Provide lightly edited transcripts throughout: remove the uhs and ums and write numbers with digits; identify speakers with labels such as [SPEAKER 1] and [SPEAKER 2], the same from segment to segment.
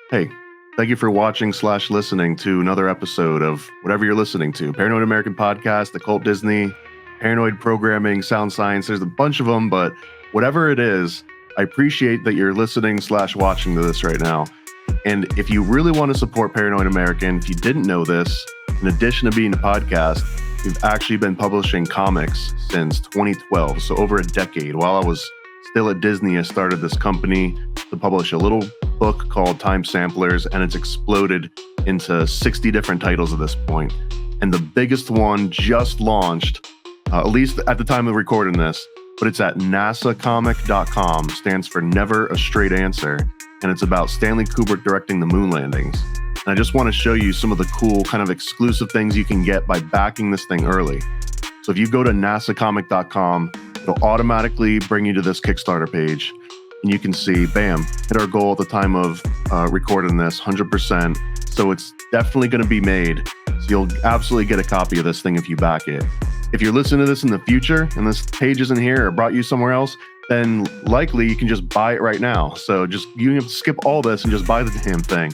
[SPEAKER 1] Hey, thank you for watching / listening to another episode of whatever you're listening to. Paranoid American Podcast, Occult Disney, Paranoid Programming, Sound Science. There's a bunch of them, but whatever it is, I appreciate that you're listening / watching to this right now. And if you really want to support Paranoid American, if you didn't know this, in addition to being a podcast, we've actually been publishing comics since 2012, so over a decade. While I was still at Disney, I started this company to publish a little book called Time Samplers, and it's exploded into 60 different titles at this point. And the biggest one just launched, at least at the time of recording this, but it's at nasacomic.com, stands for Never a Straight Answer, and it's about Stanley Kubrick directing the moon landings. And I just want to show you some of the cool kind of exclusive things you can get by backing this thing early. So if you go to nasacomic.com, it'll automatically bring you to this Kickstarter page. And you can see, bam, hit our goal at the time of recording this, 100%. So it's definitely going to be made. So you'll absolutely get a copy of this thing if you back it. If you're listening to this in the future and this page isn't here or brought you somewhere else, then likely you can just buy it right now. So you have to skip all this and just buy the damn thing.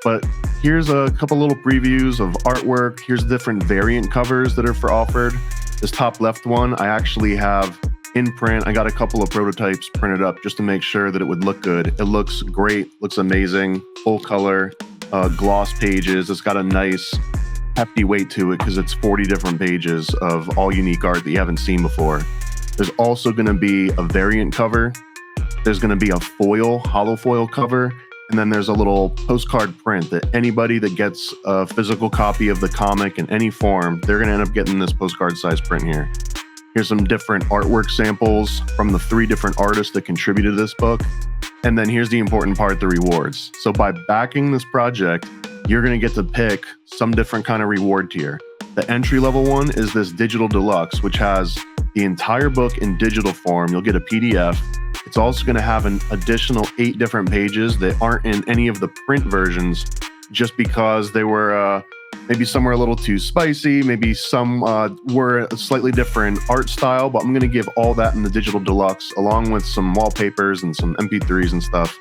[SPEAKER 1] But here's a couple little previews of artwork. Here's different variant covers that are for offered. This top left one, I actually have in print. I got a couple of prototypes printed up just to make sure that it would look good. It looks great, looks amazing, full color, gloss pages. It's got a nice hefty weight to it because it's 40 different pages of all unique art that you haven't seen before. There's also going to be a variant cover. There's going to be a hollow foil cover. And then there's a little postcard print that anybody that gets a physical copy of the comic in any form, they're going to end up getting this postcard size print here. Here's some different artwork samples from the 3 different artists that contributed to this book. And then here's the important part, the rewards. So by backing this project, you're going to get to pick some different kind of reward tier. The entry level one is this digital deluxe, which has the entire book in digital form. You'll get a PDF. It's also going to have an additional 8 different pages that aren't in any of the print versions just because they were maybe some were a little too spicy, maybe some were a slightly different art style, but I'm going to give all that in the digital deluxe along with some wallpapers and some MP3s and stuff.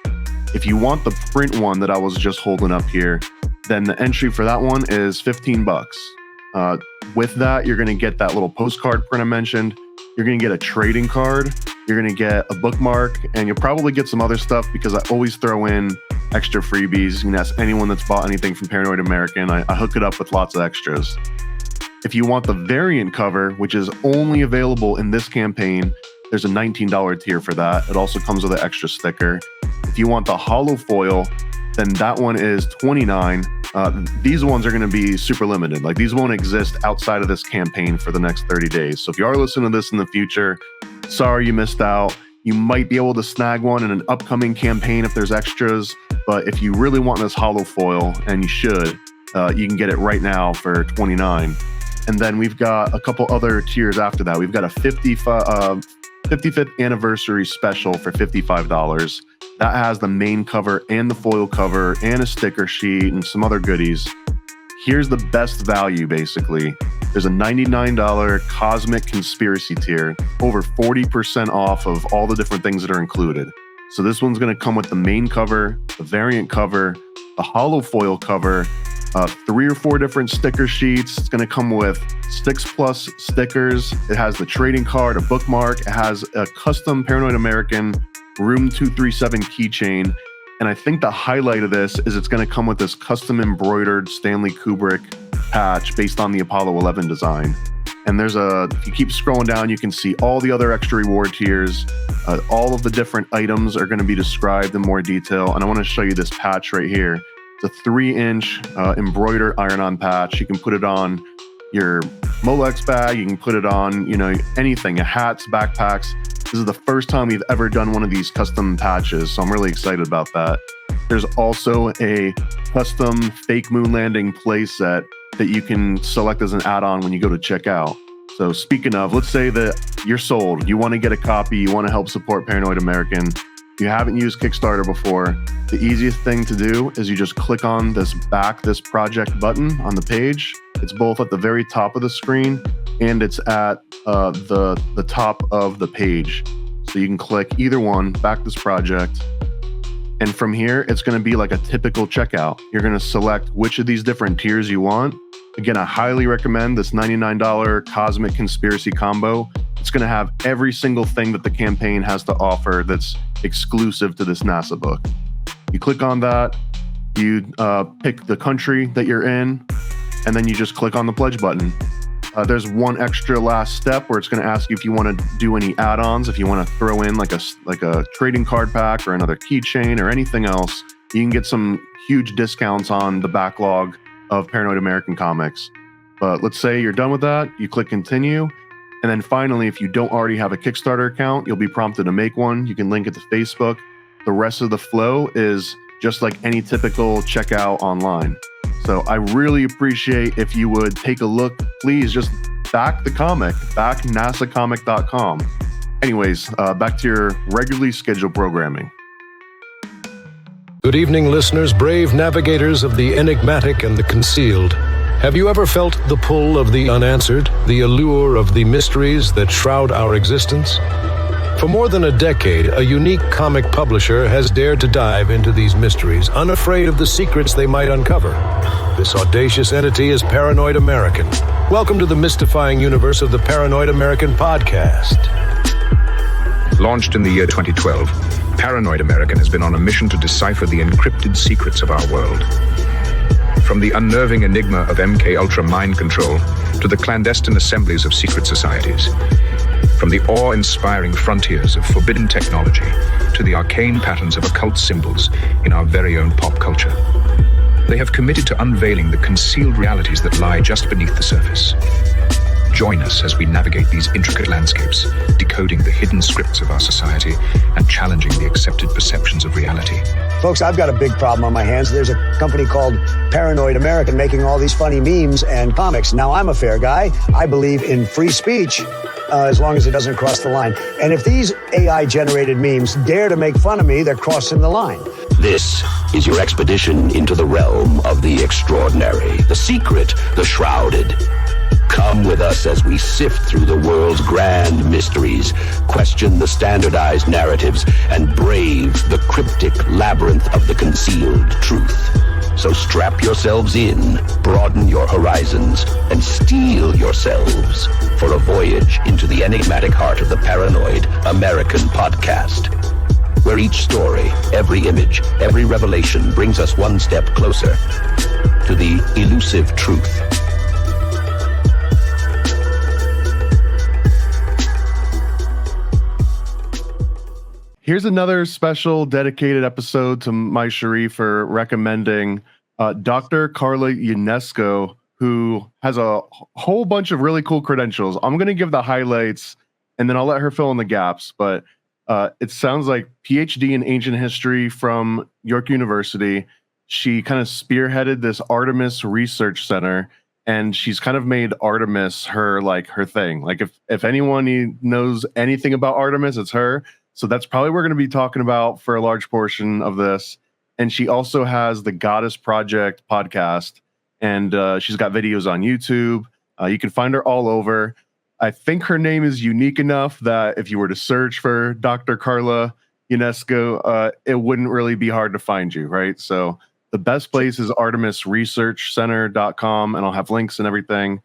[SPEAKER 1] If you want the print one that I was just holding up here, then the entry for that one is $15. With that, you're going to get that little postcard print I mentioned. You're going to get a trading card. You're going to get a bookmark, and you'll probably get some other stuff because I always throw in extra freebies. You can ask anyone that's bought anything from Paranoid American. I hook it up with lots of extras. If you want the variant cover, which is only available in this campaign, there's a $19 tier for that. It also comes with an extra sticker. If you want the hollow foil, then that one is $29. These ones are going to be super limited. Like, these won't exist outside of this campaign for the next 30 days. So if you are listening to this in the future, sorry you missed out. You might be able to snag one in an upcoming campaign if there's extras. But if you really want this hollow foil, and you should, you can get it right now for $29. And then we've got a couple other tiers after that. We've got a 55th anniversary special for $55. That has the main cover and the foil cover and a sticker sheet and some other goodies. Here's the best value, basically. There's a $99 Cosmic Conspiracy tier, over 40% off of all the different things that are included. So this one's going to come with the main cover, the variant cover, the hollow foil cover, 3 or 4 different sticker sheets. It's going to come with 6+ stickers. It has the trading card, a bookmark. It has a custom Paranoid American Room 237 keychain. And I think the highlight of this is it's going to come with this custom embroidered Stanley Kubrick patch based on the Apollo 11 design. And if you keep scrolling down, you can see all the other extra reward tiers. All of the different items are going to be described in more detail. And I want to show you this patch right here. It's a 3-inch embroidered iron-on patch. You can put it on your Molex bag. You can put it on, anything, hats, backpacks. This is the first time we've ever done one of these custom patches, so I'm really excited about that. There's also a custom fake moon landing playset that you can select as an add-on when you go to check out. So speaking of, let's say that you're sold, you want to get a copy, you want to help support Paranoid American, you haven't used Kickstarter before, the easiest thing to do is you just click on this back this project button on the page. It's both at the very top of the screen and it's at the top of the page. So you can click either one, back this project. And from here, it's going to be like a typical checkout. You're going to select which of these different tiers you want. Again, I highly recommend this $99 Cosmic Conspiracy combo. It's going to have every single thing that the campaign has to offer that's exclusive to this NASA book. You click on that, you pick the country that you're in, and then you just click on the pledge button. There's one extra last step where it's going to ask you if you want to do any add-ons, if you want to throw in like a trading card pack or another keychain or anything else. You can get some huge discounts on the backlog of Paranoid American comics. But let's say you're done with that, you click continue, and then finally, if you don't already have a Kickstarter account, you'll be prompted to make one. You can link it to Facebook. The rest of the flow is just like any typical checkout online. So I really appreciate if you would take a look. Please just back the comic, back nasacomic.com. Anyways, back to your regularly scheduled programming.
[SPEAKER 2] Good evening, listeners, brave navigators of the enigmatic and the concealed. Have you ever felt the pull of the unanswered, the allure of the mysteries that shroud our existence? For more than a decade, a unique comic publisher has dared to dive into these mysteries, unafraid of the secrets they might uncover. This audacious entity is Paranoid American. Welcome to the mystifying universe of the Paranoid American podcast.
[SPEAKER 3] Launched in the year 2012, Paranoid American has been on a mission to decipher the encrypted secrets of our world. From the unnerving enigma of MK Ultra mind control to the clandestine assemblies of secret societies. From the awe-inspiring frontiers of forbidden technology to the arcane patterns of occult symbols in our very own pop culture. They have committed to unveiling the concealed realities that lie just beneath the surface. Join us as we navigate these intricate landscapes, decoding the hidden scripts of our society and challenging the accepted perceptions of reality.
[SPEAKER 4] Folks, I've got a big problem on my hands. There's a company called Paranoid American making all these funny memes and comics. Now, I'm a fair guy. I believe in free speech, as long as it doesn't cross the line. And if these AI-generated memes dare to make fun of me, they're crossing the line.
[SPEAKER 5] This is your expedition into the realm of the extraordinary, the secret, the shrouded. Come with us as we sift through the world's grand mysteries, question the standardized narratives, and brave the cryptic labyrinth of the concealed truth. So strap yourselves in, broaden your horizons, and steel yourselves for a voyage into the enigmatic heart of the Paranoid American podcast, where each story, every image, every revelation brings us one step closer to the elusive truth.
[SPEAKER 1] Here's another special dedicated episode to my Cherie for recommending Dr. Carla Ionescu, who has a whole bunch of really cool credentials. I'm going to give the highlights and then I'll let her fill in the gaps. But it sounds like PhD in ancient history from York University. She kind of spearheaded this Artemis Research Center, and she's kind of made Artemis her thing. Like if anyone knows anything about Artemis, it's her. So that's probably what we're going to be talking about for a large portion of this. And she also has the Goddess Project podcast, and she's got videos on YouTube. You can find her all over. I think her name is unique enough that if you were to search for Dr. Carla Ionescu, it wouldn't really be hard to find you, right? So the best place is artemisresearchcenter.com, and I'll have links and everything.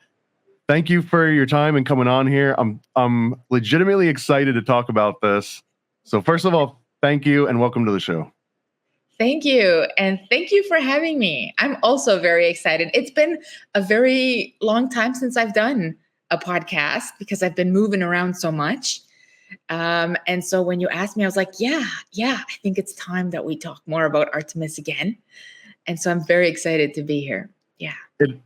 [SPEAKER 1] Thank you for your time and coming on here. I'm legitimately excited to talk about this. So first of all, thank you and welcome to the show.
[SPEAKER 6] Thank you. And thank you for having me. I'm also very excited. It's been a very long time since I've done a podcast because I've been moving around so much. And so when you asked me, I was like, yeah, I think it's time that we talk more about Artemis again. And so I'm very excited to be here. Yeah.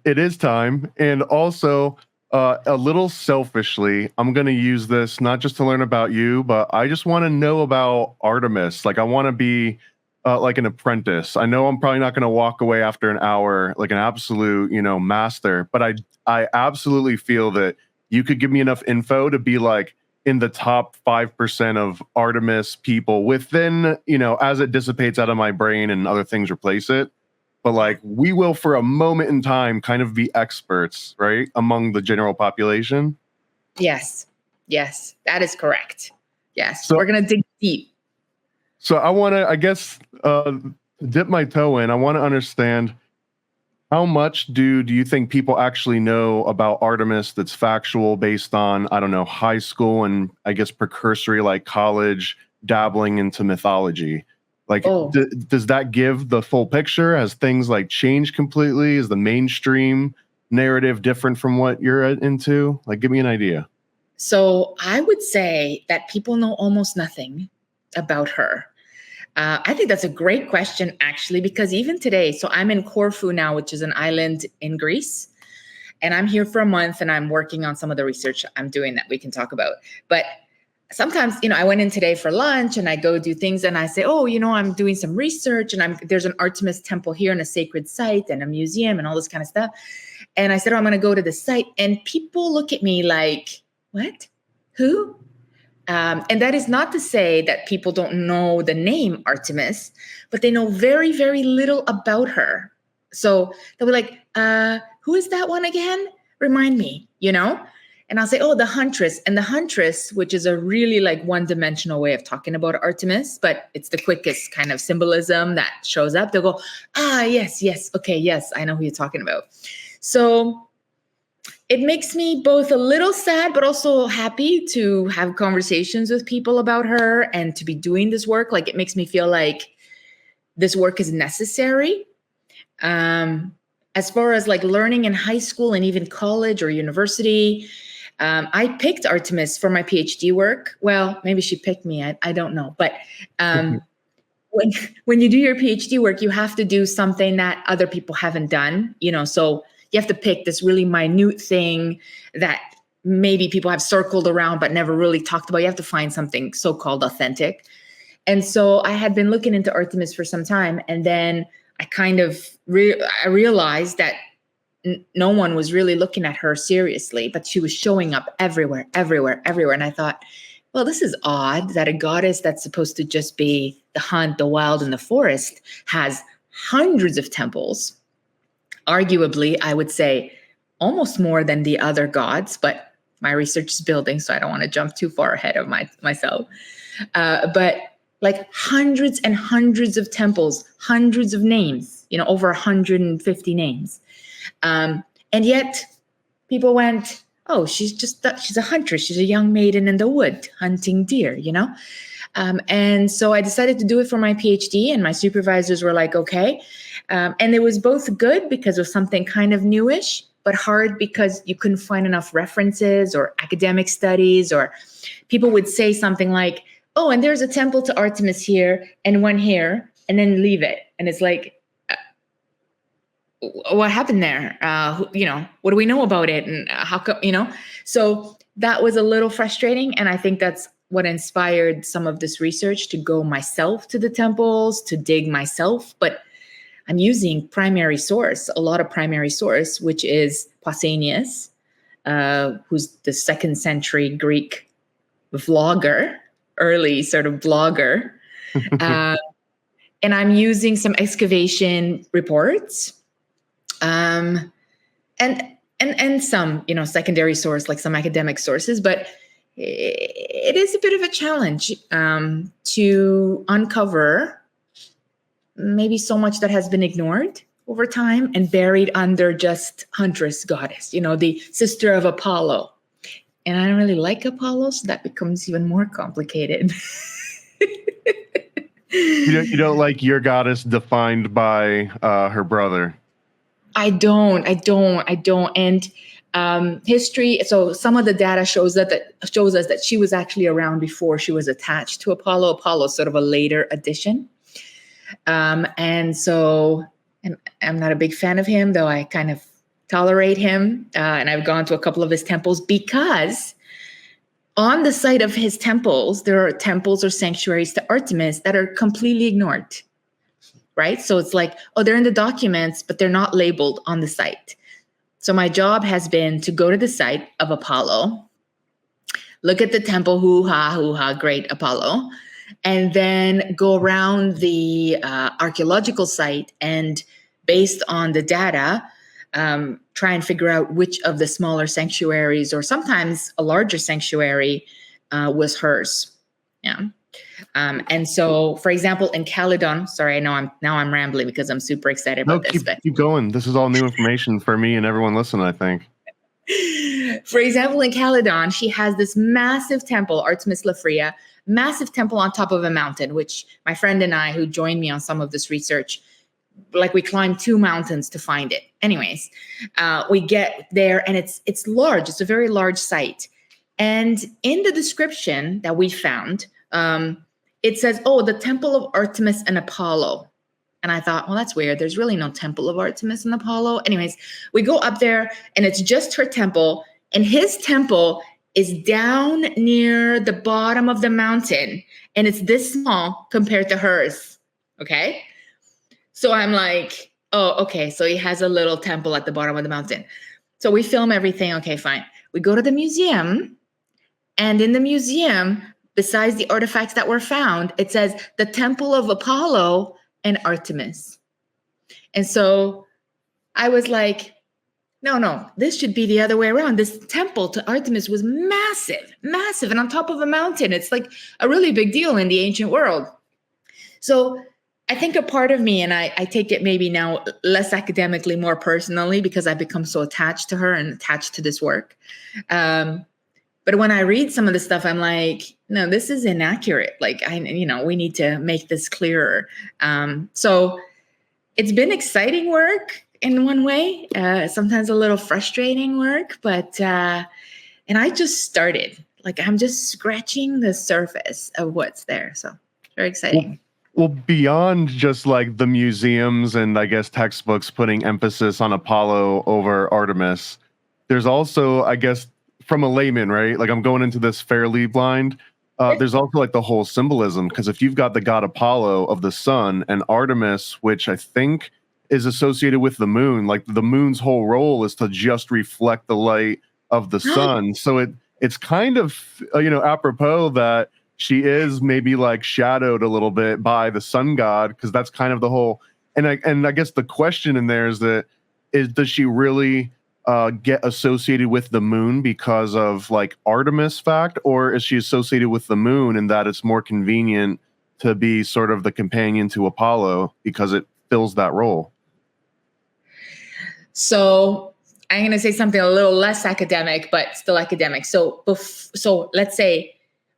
[SPEAKER 1] It is time. And also, a little selfishly, I'm going to use this not just to learn about you, but I just want to know about Artemis. Like, I want to be like an apprentice. I know I'm probably not going to walk away after an hour like an absolute, master, but I absolutely feel that you could give me enough info to be like in the top 5% of Artemis people within, as it dissipates out of my brain and other things replace it. But like, we will for a moment in time kind of be experts, right? Among the general population.
[SPEAKER 6] Yes, that is correct. Yes,
[SPEAKER 1] so,
[SPEAKER 6] we're going to dig deep.
[SPEAKER 1] So I want to, I guess, dip my toe in. I want to understand, how much do you think people actually know about Artemis that's factual based on, I don't know, high school and I guess precursory like college dabbling into mythology? Like,
[SPEAKER 6] Oh,
[SPEAKER 1] does that give the full picture? Has things like changed completely? Is the mainstream narrative different from what you're into? Like, give me an idea.
[SPEAKER 6] so I would say that people know almost nothing about her. I think that's a great question, actually, because even today, so I'm in Corfu now, which is an island in Greece, and I'm here for a month and I'm working on some of the research I'm doing that we can talk about. But sometimes, I went in today for lunch and I go do things and I say, oh, I'm doing some research and there's an Artemis temple here and a sacred site and a museum and all this kind of stuff. And I said, oh, I'm going to go to the site. And people look at me like, what? Who? And that is not to say that people don't know the name Artemis, but they know very, very little about her. So they'll be like, who is that one again? Remind me, And I'll say, oh, the huntress. And the huntress, which is a really like one-dimensional way of talking about Artemis, but it's the quickest kind of symbolism that shows up. They'll go, yes. Okay, yes, I know who you're talking about. So it makes me both a little sad, but also happy to have conversations with people about her and to be doing this work. Like, it makes me feel like this work is necessary. As far as like learning in high school and even college or university, I picked Artemis for my PhD work. Well, maybe she picked me. I don't know. But when you do your PhD work, you have to do something that other people haven't done, so you have to pick this really minute thing that maybe people have circled around but never really talked about. You have to find something so-called authentic. And so I had been looking into Artemis for some time, and then I kind of I realized that no one was really looking at her seriously, but she was showing up everywhere. And I thought, well, this is odd that a goddess that's supposed to just be the hunt, the wild, and the forest has hundreds of temples. Arguably, I would say almost more than the other gods, but my research is building, so I don't want to jump too far ahead of myself. But like hundreds and hundreds of temples, hundreds of names, over 150 names. And yet people went, oh, she's a huntress. She's a young maiden in the wood hunting deer, And so I decided to do it for my PhD, and my supervisors were like, okay. And it was both good because of something kind of newish, but hard because you couldn't find enough references or academic studies, or people would say something like, oh, and there's a temple to Artemis here and one here, and then leave it. And it's like, what happened there? What do we know about it? And how come, So that was a little frustrating. And I think that's what inspired some of this research, to go myself to the temples, to dig myself. But I'm using a lot of primary source, which is Pausanias, who's the 2nd century Greek vlogger, early sort of blogger. And I'm using some excavation reports, and some, secondary source, like some academic sources, but it is a bit of a challenge to uncover maybe so much that has been ignored over time and buried under just huntress goddess, the sister of Apollo. And I don't really like Apollo, so that becomes even more complicated.
[SPEAKER 1] You don't like your goddess defined by her brother?
[SPEAKER 6] I don't. And history. So some of the data shows us that she was actually around before she was attached to Apollo. Apollo is sort of a later addition. And I'm not a big fan of him, though I kind of tolerate him. And I've gone to a couple of his temples because on the site of his temples, there are temples or sanctuaries to Artemis that are completely ignored, right? So it's like, oh, they're in the documents, but they're not labeled on the site. So my job has been to go to the site of Apollo, look at the temple, hoo-ha, great Apollo, and then go around the archaeological site and based on the data, try and figure out which of the smaller sanctuaries, or sometimes a larger sanctuary, was hers. Yeah. And so, for example, in Caledon, sorry, I know I'm rambling because I'm super excited
[SPEAKER 1] No,
[SPEAKER 6] about this. But
[SPEAKER 1] keep going. This is all new information for me and everyone listening, I think.
[SPEAKER 6] For example, in Caledon, she has this massive temple, Artemis Lafria, massive temple on top of a mountain, which my friend and I, who joined me on some of this research, like we climbed 2 mountains to find it. Anyways, we get there and it's large. It's a very large site. And in the description that we found, it says, oh, the temple of Artemis and Apollo. And I thought, well, that's weird. There's really no temple of Artemis and Apollo. Anyways, we go up there and it's just her temple. And his temple is down near the bottom of the mountain. And it's this small compared to hers. Okay. So I'm like, oh, okay. So he has a little temple at the bottom of the mountain. So we film everything. Okay, fine. We go to the museum. And in the museum, besides the artifacts that were found, it says the temple of Apollo and Artemis. And so I was like, no, this should be the other way around. This temple to Artemis was massive, massive. And on top of a mountain, it's like a really big deal in the ancient world. So I think a part of me, and I take it maybe now less academically, more personally, because I've become so attached to her and attached to this work. But when I read some of the stuff, I'm like, no, this is inaccurate. Like, we need to make this clearer. So it's been exciting work in one way, sometimes a little frustrating work, but, and I just started, like, I'm just scratching the surface of what's there. So very exciting.
[SPEAKER 1] Well, beyond just like the museums and I guess textbooks putting emphasis on Apollo over Artemis, there's also, I guess, from a layman, right? Like I'm going into this fairly blind. There's also like the whole symbolism, because if you've got the god Apollo of the sun and Artemis, which I think is associated with the moon, like the moon's whole role is to just reflect the light of the sun. So it's kind of, apropos that she is maybe like shadowed a little bit by the sun god, because that's kind of the whole, and I guess the question in there is does she really get associated with the moon because of like Artemis fact, or is she associated with the moon in that it's more convenient to be sort of the companion to Apollo because it fills that role?
[SPEAKER 6] So I'm going to say something a little less academic, but still academic. So let's say,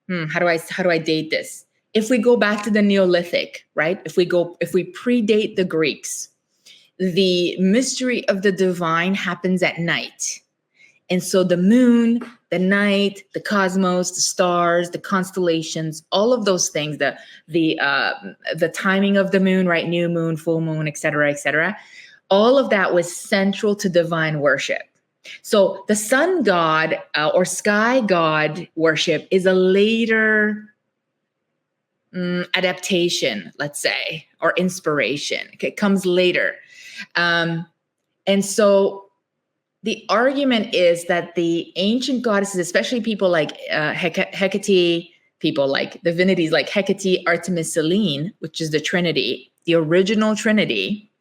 [SPEAKER 6] how do I date this? If we go back to the Neolithic, right? If we predate the Greeks, the mystery of the divine happens at night. And so the moon, the night, the cosmos, the stars, the constellations, all of those things, the timing of the moon, right? New moon, full moon, et cetera, all of that was central to divine worship. So the sun god or sky god worship is a later adaptation, let's say, or inspiration. It comes later. And so the argument is that the ancient goddesses, especially people like Hecate, people like divinities like Hecate, Artemis, Selene, which is the Trinity, the original Trinity,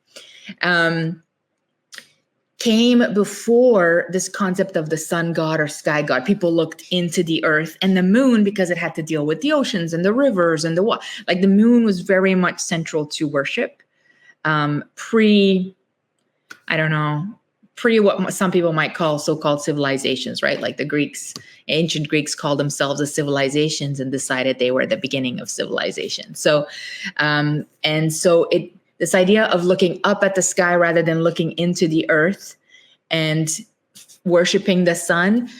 [SPEAKER 6] came before this concept of the sun god or sky god. People looked into the earth, and the moon, because it had to deal with the oceans and the rivers and the water. Like the moon was very much central to worship. Pre what some people might call so-called civilizations, right? Like the Greeks, ancient Greeks called themselves as civilizations and decided they were the beginning of civilization. So, this idea of looking up at the sky rather than looking into the earth and worshiping the sun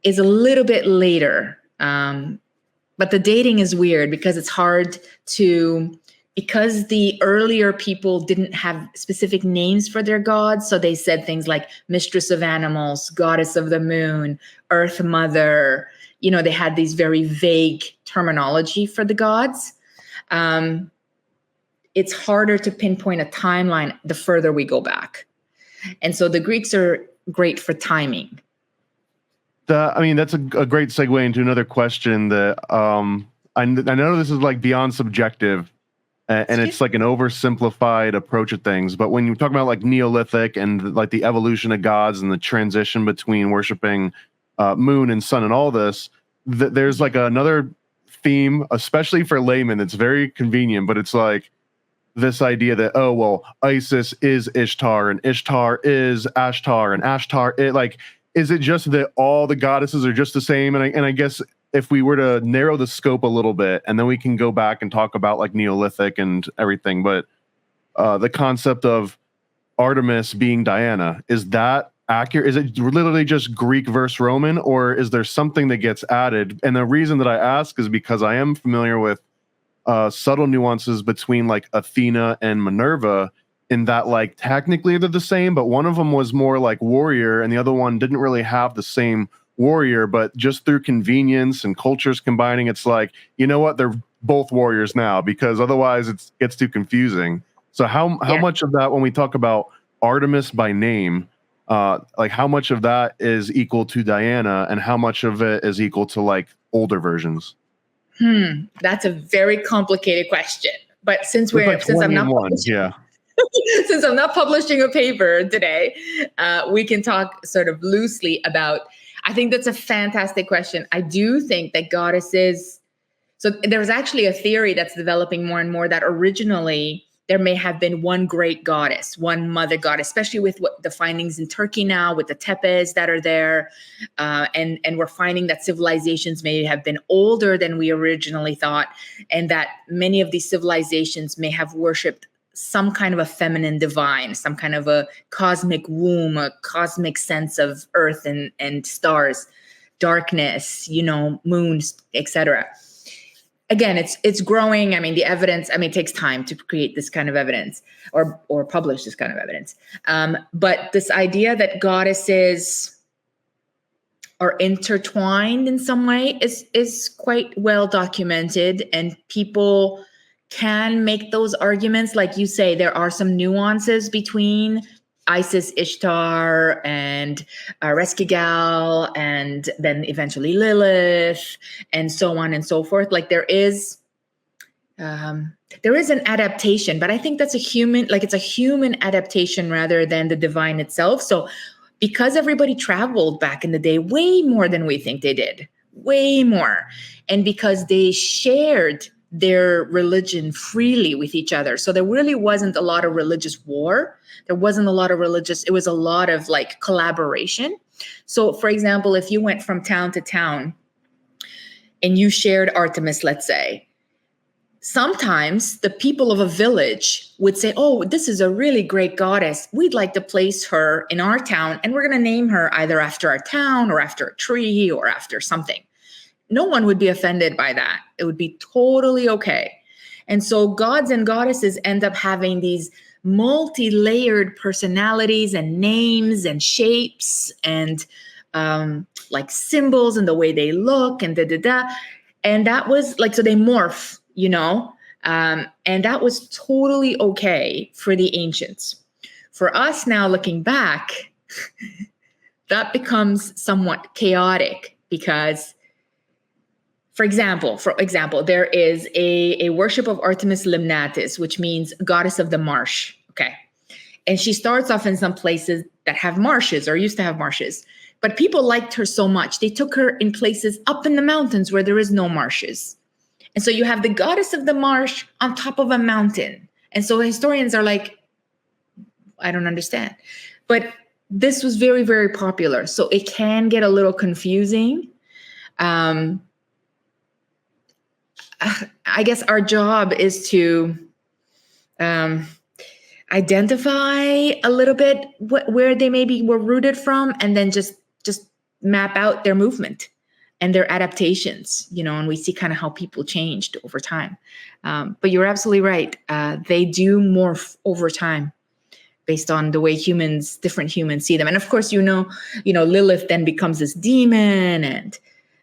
[SPEAKER 6] is a little bit later. But the dating is weird because it's hard to, because the earlier people didn't have specific names for their gods. So they said things like mistress of animals, goddess of the moon, earth mother. They had these very vague terminology for the gods. It's harder to pinpoint a timeline the further we go back. And so the Greeks are great for timing.
[SPEAKER 1] That's a great segue into another question that I know this is like beyond subjective and it's like an oversimplified approach of things. But when you talk about like Neolithic and like the evolution of gods and the transition between worshiping moon and sun and all this, there's like another theme, especially for laymen. It's very convenient, but it's like this idea that, oh, well, Isis is Ishtar and Ishtar is Ashtar and Ashtar, is it just that all the goddesses are just the same? And I guess if we were to narrow the scope a little bit, and then we can go back and talk about like Neolithic and everything, but the concept of Artemis being Diana, is that accurate? Is it literally just Greek versus Roman, or is there something that gets added? And the reason that I ask is because I am familiar with subtle nuances between like Athena and Minerva, in that like technically they're the same, but one of them was more like warrior and the other one didn't really have the same warrior, but just through convenience and cultures combining, it's like, you know what, they're both warriors now, because otherwise it gets too confusing. So how much of that, when we talk about Artemis by name, like how much of that is equal to Diana and how much of it is equal to like older versions?
[SPEAKER 6] That's a very complicated question. But since I'm not publishing a paper today, we can talk sort of loosely about. I think that's a fantastic question. I do think that goddesses. So there's actually a theory that's developing more and more that originally there may have been one great goddess, one mother goddess, especially with what the findings in Turkey now, with the tepes that are there. And we're finding that civilizations may have been older than we originally thought, and that many of these civilizations may have worshipped some kind of a feminine divine, some kind of a cosmic womb, a cosmic sense of earth and stars, darkness, moons, etc. Again, it's growing. I mean, the evidence, it takes time to create this kind of evidence or publish this kind of evidence. But this idea that goddesses are intertwined in some way is quite well documented, and people can make those arguments. Like you say, there are some nuances between Isis, Ishtar, and Reskigal, and then eventually Lilith, and so on and so forth. Like there is an adaptation, but I think that's it's a human adaptation rather than the divine itself. So because everybody traveled back in the day way more than we think they did, way more, and because they shared their religion freely with each other. So there really wasn't a lot of religious war. It was a lot of like collaboration. So for example, if you went from town to town and you shared Artemis, let's say, sometimes the people of a village would say, oh, this is a really great goddess. We'd like to place her in our town, and we're going to name her either after our town or after a tree or after something. No one would be offended by that. It would be totally okay. And so gods and goddesses end up having these multi-layered personalities and names and shapes and like symbols and the way they look and And that was like, so they morph, and that was totally okay for the ancients. For us now looking back, that becomes somewhat chaotic because For example, there is a worship of Artemis Limnatis, which means goddess of the marsh. Okay. And she starts off in some places that have marshes or used to have marshes, but people liked her so much. They took her in places up in the mountains where there is no marshes. And so you have the goddess of the marsh on top of a mountain. And so historians are like, I don't understand. But this was very, very popular. So it can get a little confusing. I guess our job is to identify a little bit where they maybe were rooted from, and then just map out their movement and their adaptations, and we see kind of how people changed over time. But you're absolutely right. They do morph over time based on the way different humans see them. And of course, Lilith then becomes this demon, and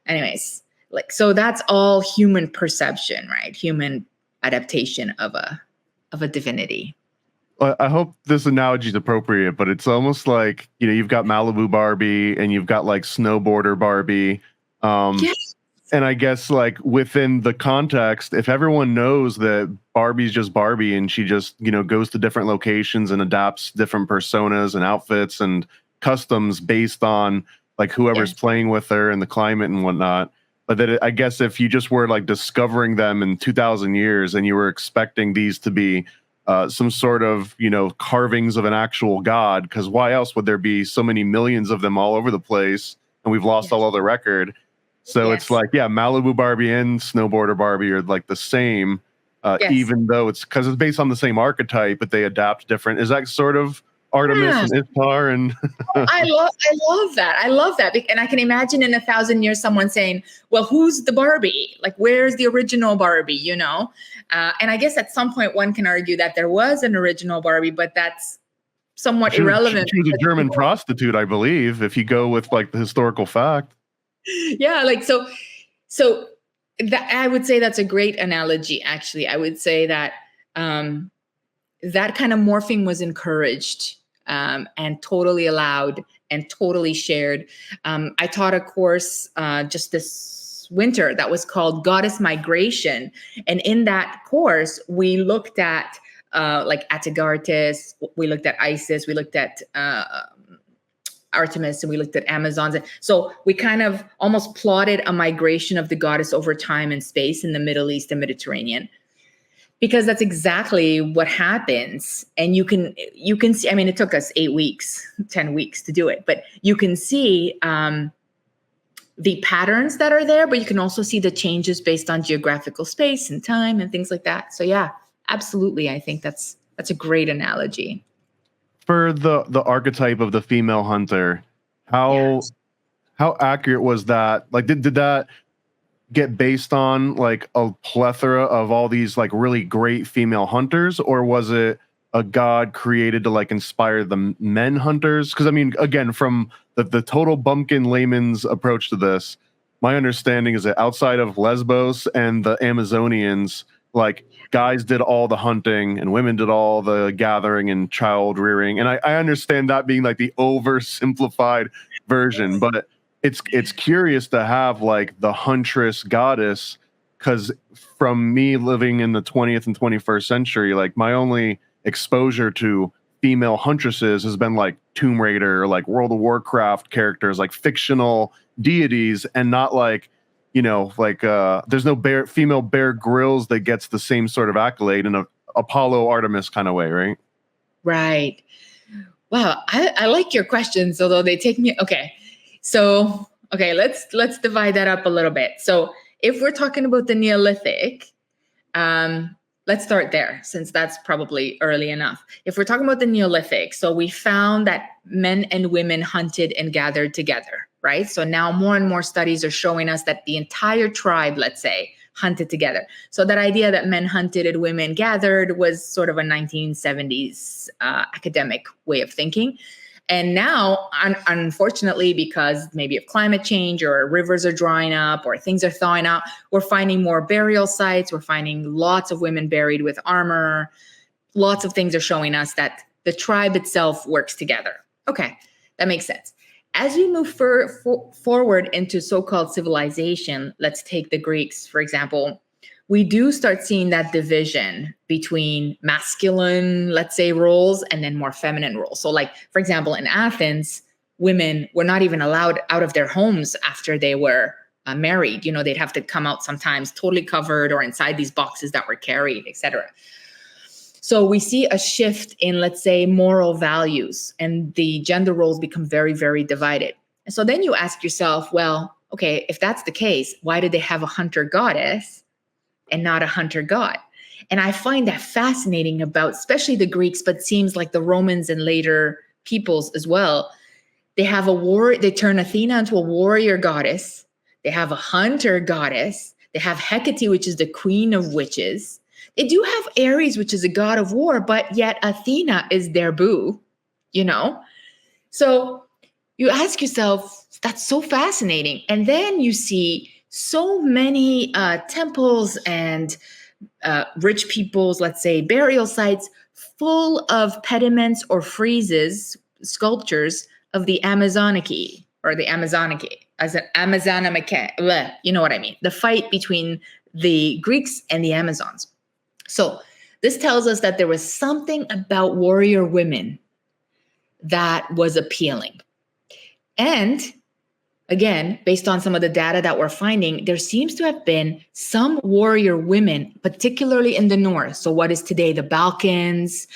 [SPEAKER 6] anyways, so that's all human perception, right? Human adaptation of a divinity.
[SPEAKER 1] I hope this analogy is appropriate, but it's almost like, you've got Malibu Barbie and you've got like snowboarder Barbie. Yes. And I guess like within the context, if everyone knows that Barbie's just Barbie and she just, goes to different locations and adapts different personas and outfits and customs based on like whoever's playing with her and the climate and whatnot, But that I guess if you just were like discovering them in 2,000 years and you were expecting these to be some sort of, carvings of an actual god, because why else would there be so many millions of them all over the place and we've lost all other record? So it's like, Malibu Barbie and Snowboarder Barbie are like the same, even though it's because it's based on the same archetype, but they adapt different. Is that sort of Artemis and Ishtar? And
[SPEAKER 6] I love that. I love that. And I can imagine in 1,000 years, someone saying, well, who's the Barbie? Like, where's the original Barbie, And I guess at some point one can argue that there was an original Barbie, but that's somewhat irrelevant.
[SPEAKER 1] She was a German prostitute, I believe, if you go with like the historical fact.
[SPEAKER 6] Yeah, like so that I would say that's a great analogy. Actually, I would say that that kind of morphing was encouraged and totally allowed and totally shared. I taught a course just this winter that was called Goddess Migration, and in that course we looked at like Atagartis, we looked at Isis, we looked at Artemis, and we looked at Amazons. And so we kind of almost plotted a migration of the goddess over time and space in the Middle East and Mediterranean, because that's exactly what happens. And you can see, I mean, it took us 8 weeks, 10 weeks to do it, but you can see the patterns that are there, but you can also see the changes based on geographical space and time and things like that. So yeah, absolutely. I think that's a great analogy.
[SPEAKER 1] For the archetype of the female hunter, how accurate was that? Like, did that get based on like a plethora of all these like really great female hunters, or was it a god created to like inspire the men hunters? Because I mean, again, from the total bumpkin layman's approach to this, my understanding is that outside of Lesbos and the Amazonians, like guys did all the hunting and women did all the gathering and child rearing. And I understand that being like the oversimplified version, but it's curious to have like the huntress goddess, because from me living in the 20th and 21st century, like my only exposure to female huntresses has been like Tomb Raider or like World of Warcraft characters, like fictional deities, and not like, there's no female Bear Grylls that gets the same sort of accolade in a Apollo Artemis kind of way, right?
[SPEAKER 6] Right. Wow, I like your questions, although they take me. Okay, so let's divide that up a little bit. So if we're talking about the Neolithic, let's start there, since that's probably early enough. If we're talking about the Neolithic, so we found that men and women hunted and gathered together, right? So now more and more studies are showing us that the entire tribe, let's say, hunted together. So that idea that men hunted and women gathered was sort of a 1970s academic way of thinking. And now, unfortunately, because maybe of climate change or rivers are drying up or things are thawing out, we're finding more burial sites. We're finding lots of women buried with armor. Lots of things are showing us that the tribe itself works together. Okay, that makes sense. As we move forward into so-called civilization, let's take the Greeks, for example, we do start seeing that division between masculine, let's say, roles and then more feminine roles. So like, for example, in Athens, women were not even allowed out of their homes after they were married. They'd have to come out sometimes totally covered or inside these boxes that were carried, etc. So we see a shift in, let's say, moral values, and the gender roles become very, very divided. And so then you ask yourself, well, okay, if that's the case, why did they have a hunter goddess and not a hunter god? And I find that fascinating about, especially the Greeks, but seems like the Romans and later peoples as well. They have they turn Athena into a warrior goddess. They have a hunter goddess. They have Hecate, which is the queen of witches. They do have Ares, which is a god of war, but yet Athena is their boo, So you ask yourself, that's so fascinating. And then you see so many temples and rich people's, let's say, burial sites full of pediments or friezes, sculptures of the Amazoniki or the Amazoniki, as an Amazonamake, you know what I mean? The fight between the Greeks and the Amazons. So this tells us that there was something about warrior women that was appealing. And again, based on some of the data that we're finding, there seems to have been some warrior women, particularly in the north. So what is today the Balkans,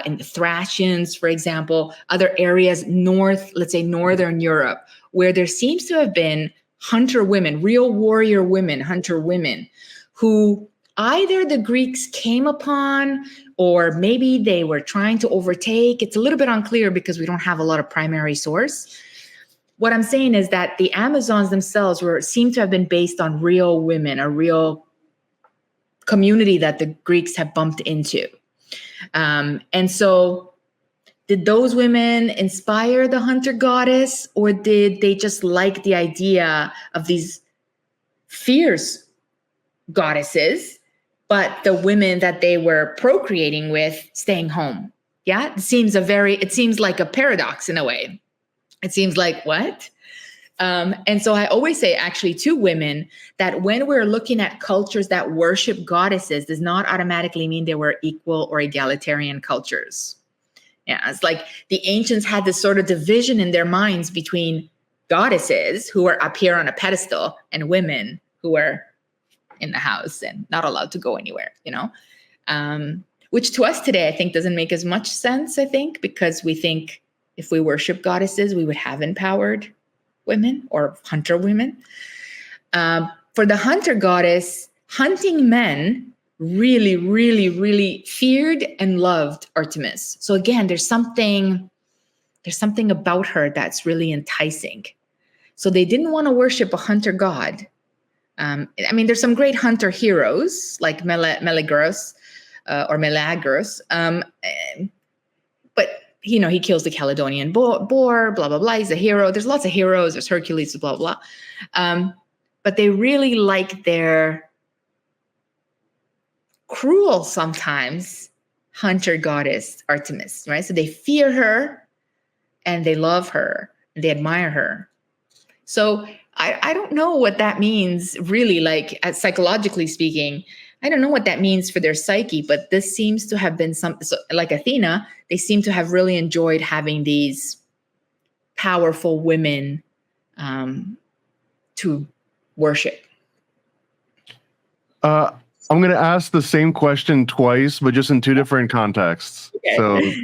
[SPEAKER 6] in the Thracians, for example, other areas north, let's say Northern Europe, where there seems to have been hunter women, real warrior women, hunter women, who either the Greeks came upon or maybe they were trying to overtake. It's a little bit unclear because we don't have a lot of primary source. What I'm saying is that the Amazons themselves seem to have been based on real women, a real community that the Greeks have bumped into. And so did those women inspire the hunter goddess, or did they just like the idea of these fierce goddesses, but the women that they were procreating with staying home? Yeah, it seems like a paradox in a way. It seems like, what? And so I always say actually to women that when we're looking at cultures that worship goddesses does not automatically mean they were equal or egalitarian cultures. Yeah, it's like the ancients had this sort of division in their minds between goddesses who were up here on a pedestal and women who were in the house and not allowed to go anywhere, which to us today, I think doesn't make as much sense, I think, because we think if we worship goddesses, we would have empowered women or hunter women. For the hunter goddess, hunting men really, really, really feared and loved Artemis. So again, there's something about her that's really enticing. So they didn't want to worship a hunter god. There's some great hunter heroes like Meleagros or Meleagros, but he kills the Caledonian boar, blah, blah, blah. He's a hero. There's lots of heroes. There's Hercules, blah, blah. But they really like their cruel sometimes hunter goddess Artemis, right? So they fear her and they love her and they admire her. So I don't know what that means really, like psychologically speaking. I don't know what that means for their psyche, but this seems to have been like Athena, they seem to have really enjoyed having these powerful women to worship.
[SPEAKER 1] I'm going to ask the same question twice, but just in two different contexts. Okay.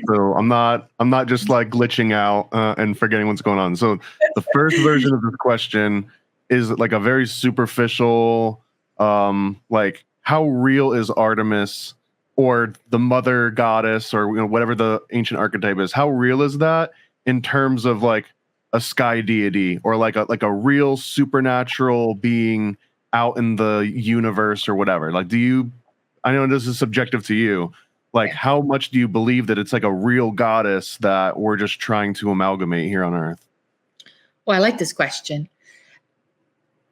[SPEAKER 1] So I'm not just like glitching out and forgetting what's going on. So the first version of this question is like a very superficial, like how real is Artemis or the mother goddess or whatever the ancient archetype is? How real is that in terms of like a sky deity or like a real supernatural being out in the universe or whatever? Like, I know this is subjective to you, like how much do you believe that it's like a real goddess that we're just trying to amalgamate here on Earth?
[SPEAKER 6] Well, I like this question.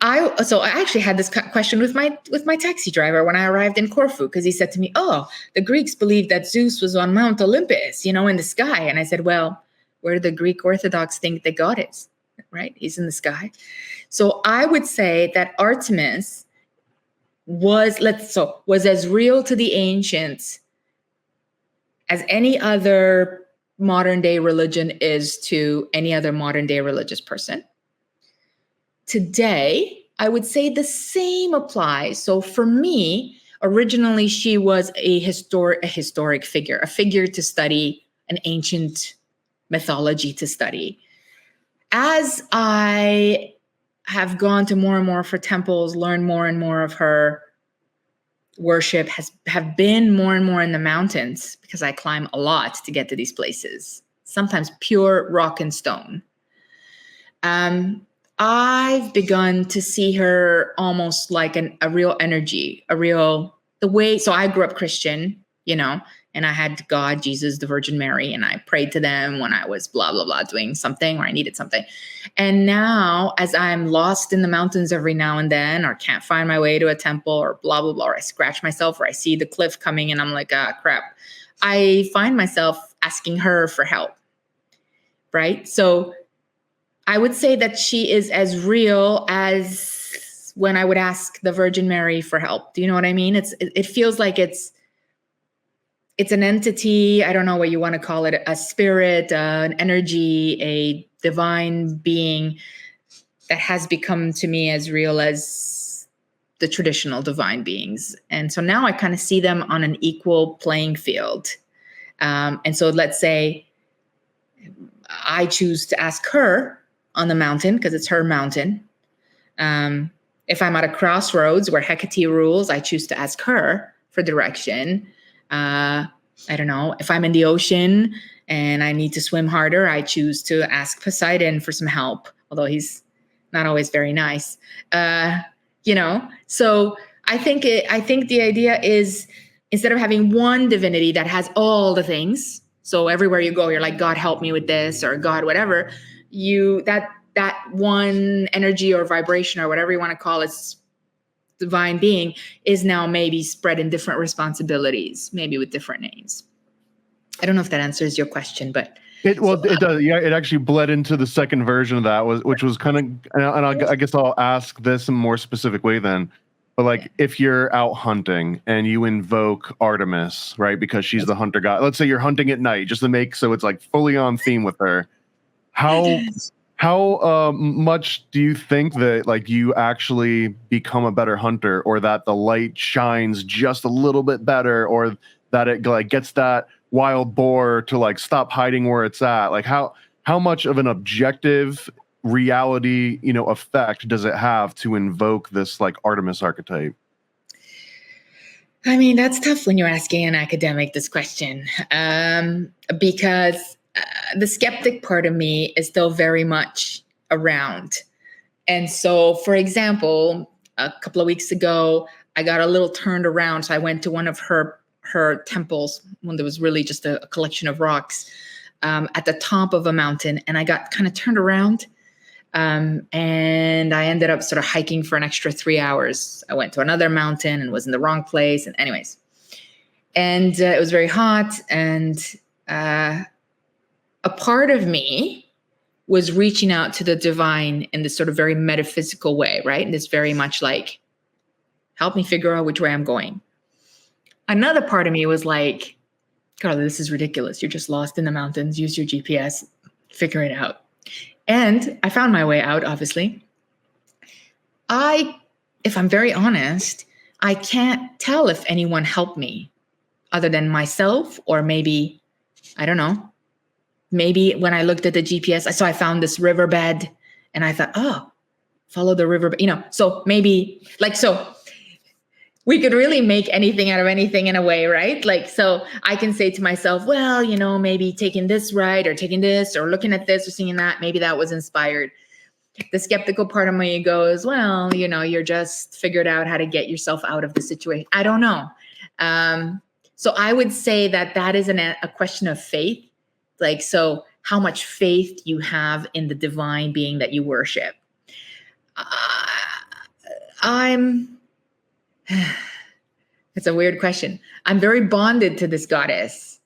[SPEAKER 6] I actually had this question with my taxi driver when I arrived in Corfu, because he said to me, "Oh, the Greeks believed that Zeus was on Mount Olympus, in the sky." And I said, "Well, where do the Greek Orthodox think that God is? Right? He's in the sky." So I would say that Artemis was as real to the ancients as any other modern day religion is to any other modern day religious person. Today, I would say the same applies. So for me, originally she was a historic figure, a figure to study, an ancient mythology to study. As I have gone to more and more of her temples, learned more and more of her worship, have been more and more in the mountains, because I climb a lot to get to these places, sometimes pure rock and stone. I've begun to see her almost like a real energy, so I grew up Christian, and I had God, Jesus, the Virgin Mary, and I prayed to them when I was blah, blah, blah, doing something or I needed something. And now, as I'm lost in the mountains every now and then, or can't find my way to a temple or blah, blah, blah, or I scratch myself or I see the cliff coming and I'm like, crap, I find myself asking her for help, right? So I would say that she is as real as when I would ask the Virgin Mary for help. Do you know what I mean? It feels like it's an entity. I don't know what you want to call it, a spirit, an energy, a divine being that has become to me as real as the traditional divine beings. And so now I kind of see them on an equal playing field. And so let's say I choose to ask her on the mountain because it's her mountain. If I'm at a crossroads where Hecate rules, I choose to ask her for direction. I don't know. If I'm in the ocean and I need to swim harder, I choose to ask Poseidon for some help, although he's not always very nice. So I think the idea is, instead of having one divinity that has all the things, so everywhere you go, you're like, God, help me with this, or God, whatever, that one energy or vibration or whatever you want to call it, divine being, is now maybe spread in different responsibilities, maybe with different names. I don't know if that answers your question, but
[SPEAKER 1] it does. Yeah, it actually bled into the second version of that, which was kind of, and I guess I'll ask this in a more specific way then. But like, if you're out hunting and you invoke Artemis, right, because she's the hunter god. Let's say you're hunting at night, just to make so it's like fully on theme with her. How much do you think that like you actually become a better hunter, or that the light shines just a little bit better, or that it like gets that wild boar to like stop hiding where it's at? Like how much of an objective reality, effect does it have to invoke this like Artemis archetype?
[SPEAKER 6] I mean, that's tough when you're asking an academic this question, because the skeptic part of me is still very much around. And so, for example, a couple of weeks ago, I got a little turned around. So I went to one of her temples, when there was really just a collection of rocks at the top of a mountain. And I got kind of turned around. And I ended up sort of hiking for an extra 3 hours. I went to another mountain and was in the wrong place. And anyways, and it was very hot. And a part of me was reaching out to the divine in this sort of very metaphysical way, right? And this very much like, help me figure out which way I'm going. Another part of me was like, Carla, this is ridiculous. You're just lost in the mountains. Use your GPS, figure it out. And I found my way out, obviously. If I'm very honest, I can't tell if anyone helped me other than myself, or maybe, I don't know, maybe when I looked at the GPS, I found this riverbed and I thought, oh, follow the river, so maybe so we could really make anything out of anything in a way, right? Like, so I can say to myself, well, maybe taking this right, or taking this, or looking at this, or seeing that, maybe that was inspired. The skeptical part of me goes, well, you're just figured out how to get yourself out of the situation. I don't know. So I would say that is a question of faith. Like, so how much faith you have in the divine being that you worship. It's a weird question. I'm very bonded to this goddess.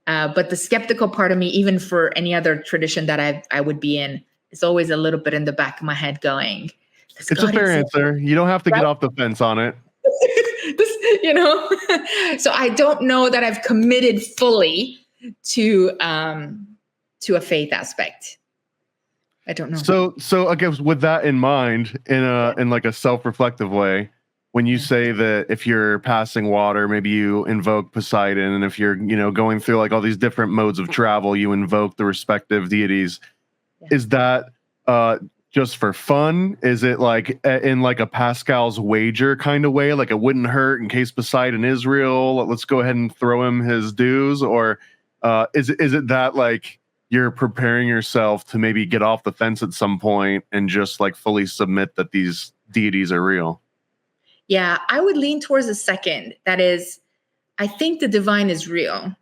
[SPEAKER 6] But the skeptical part of me, even for any other tradition that I would be in, is always a little bit in the back of my head going,
[SPEAKER 1] it's a fair answer. You don't have to get off the fence on it.
[SPEAKER 6] So I don't know that I've committed fully to a faith aspect. I don't know.
[SPEAKER 1] So I guess with that in mind, in like a self-reflective way, when you say that if you're passing water, maybe you invoke Poseidon, and if you're going through like all these different modes of travel, you invoke the respective deities. Yeah. Is that just for fun? Is it like in like a Pascal's wager kind of way, like it wouldn't hurt in case Poseidon is real, let's go ahead and throw him his dues? Or is it that like you're preparing yourself to maybe get off the fence at some point and just like fully submit that these deities are real?
[SPEAKER 6] Yeah, I would lean towards the second. That is, I think the divine is real.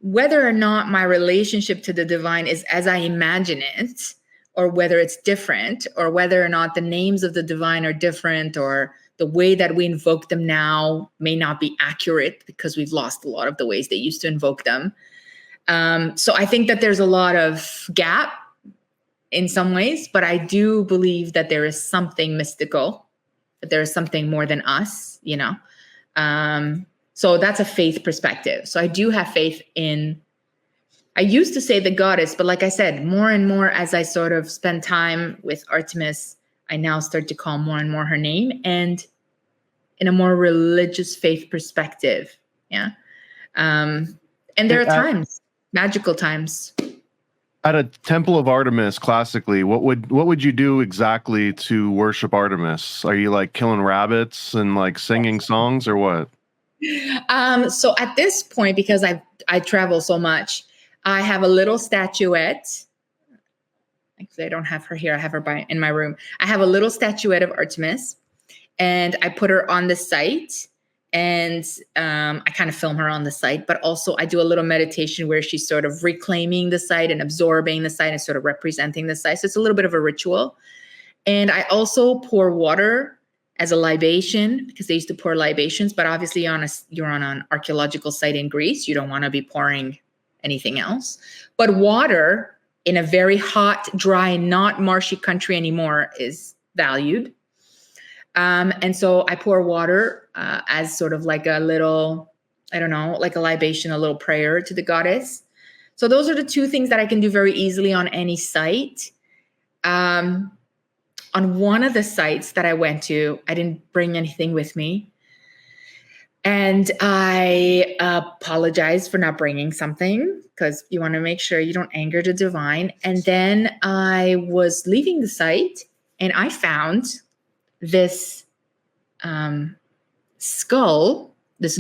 [SPEAKER 6] Whether or not my relationship to the divine is as I imagine it, or whether it's different, or whether or not the names of the divine are different, or the way that we invoke them now may not be accurate because we've lost a lot of the ways they used to invoke them. So I think that there's a lot of gap in some ways, but I do believe that there is something mystical, that there is something more than us, so that's a faith perspective. So I do have faith in I used to say the goddess, but like I said, more and more as I sort of spend time with Artemis, I now start to call more and more her name, and in a more religious faith perspective. Yeah. And there are times, magical times.
[SPEAKER 1] At a temple of Artemis, classically, what would you do exactly to worship Artemis? Are you like killing rabbits and like singing songs, or what?
[SPEAKER 6] So at this point, because I travel so much, I have a little statuette. Actually, I don't have her here. I have her in my room. I have a little statuette of Artemis, and I put her on the site, and I kind of film her on the site, but also I do a little meditation where she's sort of reclaiming the site and absorbing the site and sort of representing the site. So it's a little bit of a ritual. And I also pour water as a libation, because they used to pour libations, but obviously you're on an archaeological site in Greece. You don't want to be pouring anything else. But water in a very hot, dry, not marshy country anymore is valued. And so I pour water as sort of like a little, I don't know, like a libation, a little prayer to the goddess. So those are the two things that I can do very easily on any site. On one of the sites that I went to, I didn't bring anything with me. And I apologize for not bringing something, because you want to make sure you don't anger the divine. And then I was leaving the site and I found this skull, this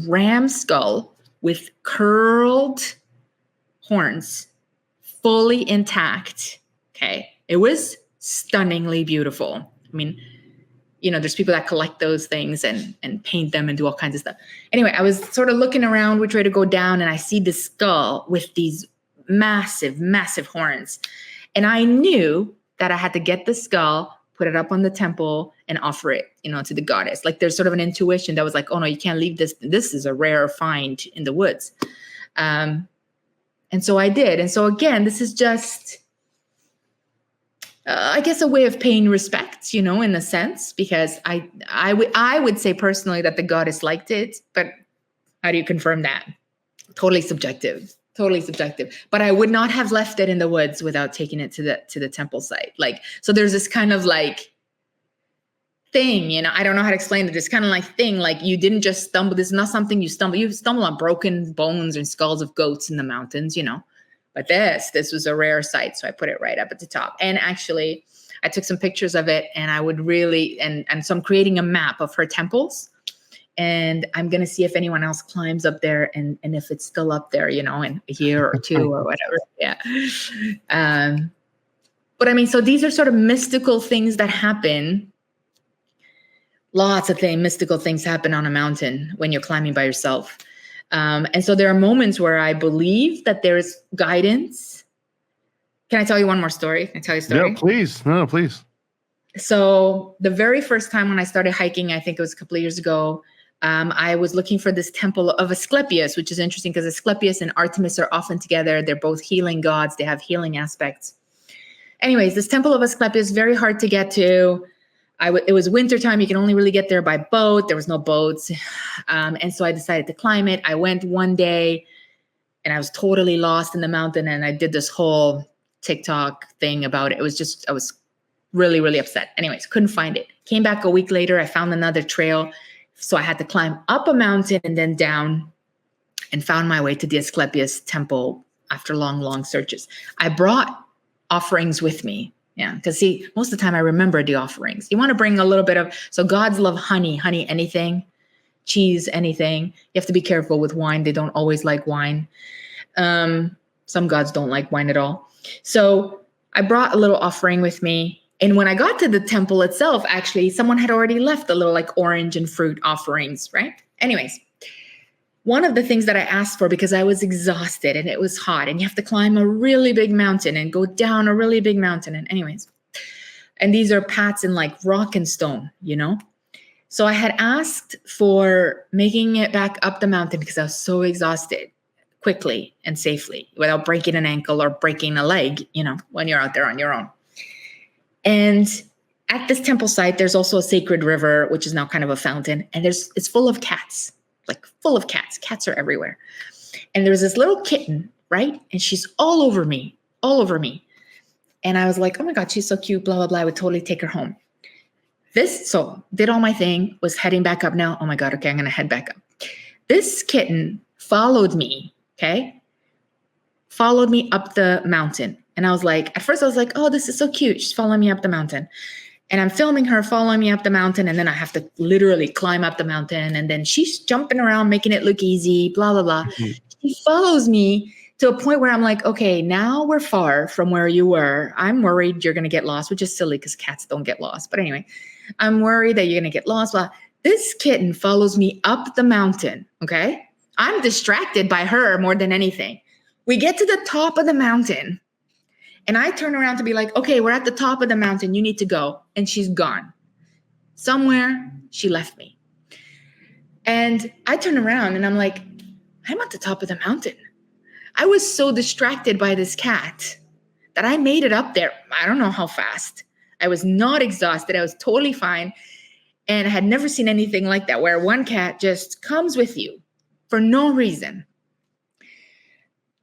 [SPEAKER 6] ram skull with curled horns, fully intact. Okay. It was stunningly beautiful. I mean, there's people that collect those things and paint them and do all kinds of stuff. Anyway, I was sort of looking around which way to go down, and I see this skull with these massive, massive horns. And I knew that I had to get the skull, put it up on the temple, and offer it, to the goddess. Like there's sort of an intuition that was like, oh no, you can't leave this. This is a rare find in the woods. And so I did. And so again, this is just, I guess, a way of paying respect, in a sense, because I would say personally that the goddess liked it, but how do you confirm that? Totally subjective. But I would not have left it in the woods without taking it to the temple site. So there's this kind of thing, I don't know how to explain it. This kind of thing, you didn't just stumble. This is not something you stumble on broken bones and skulls of goats in the mountains, But this was a rare site, so I put it right up at the top. And actually, I took some pictures of it, and I would really, and so I'm creating a map of her temples, and I'm going to see if anyone else climbs up there, and if it's still up there, in a year or two or whatever. Yeah. But I mean, so these are sort of mystical things that happen. Lots of mystical things happen on a mountain when you're climbing by yourself. And so there are moments where I believe that there's guidance. Can I tell you one more story? Can I tell you a story?
[SPEAKER 1] Yeah, please. No, please.
[SPEAKER 6] So the very first time when I started hiking, I think it was a couple of years ago, I was looking for this temple of Asclepius, which is interesting because Asclepius and Artemis are often together. They're both healing gods. They have healing aspects. Anyways, this temple of Asclepius, very hard to get to. It was wintertime. You can only really get there by boat. There was no boats. And so I decided to climb it. I went one day and I was totally lost in the mountain. And I did this whole TikTok thing about it. I was really, really upset. Anyways, couldn't find it. Came back a week later. I found another trail. So I had to climb up a mountain and then down, and found my way to the Asclepius temple after long, long searches. I brought offerings with me. Yeah, because see, most of the time I remember the offerings. You want to bring a little bit of, so gods love honey, anything, cheese, anything. You have to be careful with wine. They don't always like wine. Some gods don't like wine at all. So I brought a little offering with me. And when I got to the temple itself, actually, someone had already left a little orange and fruit offerings, right? Anyways, one of the things that I asked for, because I was exhausted and it was hot, and you have to climb a really big mountain and go down a really big mountain. And anyways, and these are paths in rock and stone, So I had asked for making it back up the mountain because I was so exhausted, quickly and safely without breaking an ankle or breaking a leg, when you're out there on your own. And at this temple site, there's also a sacred river, which is now kind of a fountain. And it's full of cats. Full of cats. Cats are everywhere. And there was this little kitten, right? And she's all over me. And I was like, oh my God, she's so cute, blah, blah, blah. I would totally take her home. So did all my thing, was heading back up now. Oh my God, okay, I'm going to head back up. This kitten followed me, okay? Followed me up the mountain. And I was like, at first I was like, oh, this is so cute. She's following me up the mountain. And I'm filming her following me up the mountain. And then I have to literally climb up the mountain. And then she's jumping around, making it look easy, blah, blah, blah. Mm-hmm. She follows me to a point where I'm like, okay, now we're far from where you were. I'm worried you're going to get lost, which is silly because cats don't get lost. But anyway, I'm worried that you're going to get lost. Blah. This kitten follows me up the mountain, okay? I'm distracted by her more than anything. We get to the top of the mountain, and I turn around to be like, okay, we're at the top of the mountain. You need to go. And she's gone. Somewhere she left me. And I turn around and I'm like, I'm at the top of the mountain. I was so distracted by this cat that I made it up there. I don't know how fast. I was not exhausted. I was totally fine. And I had never seen anything like that, where one cat just comes with you for no reason.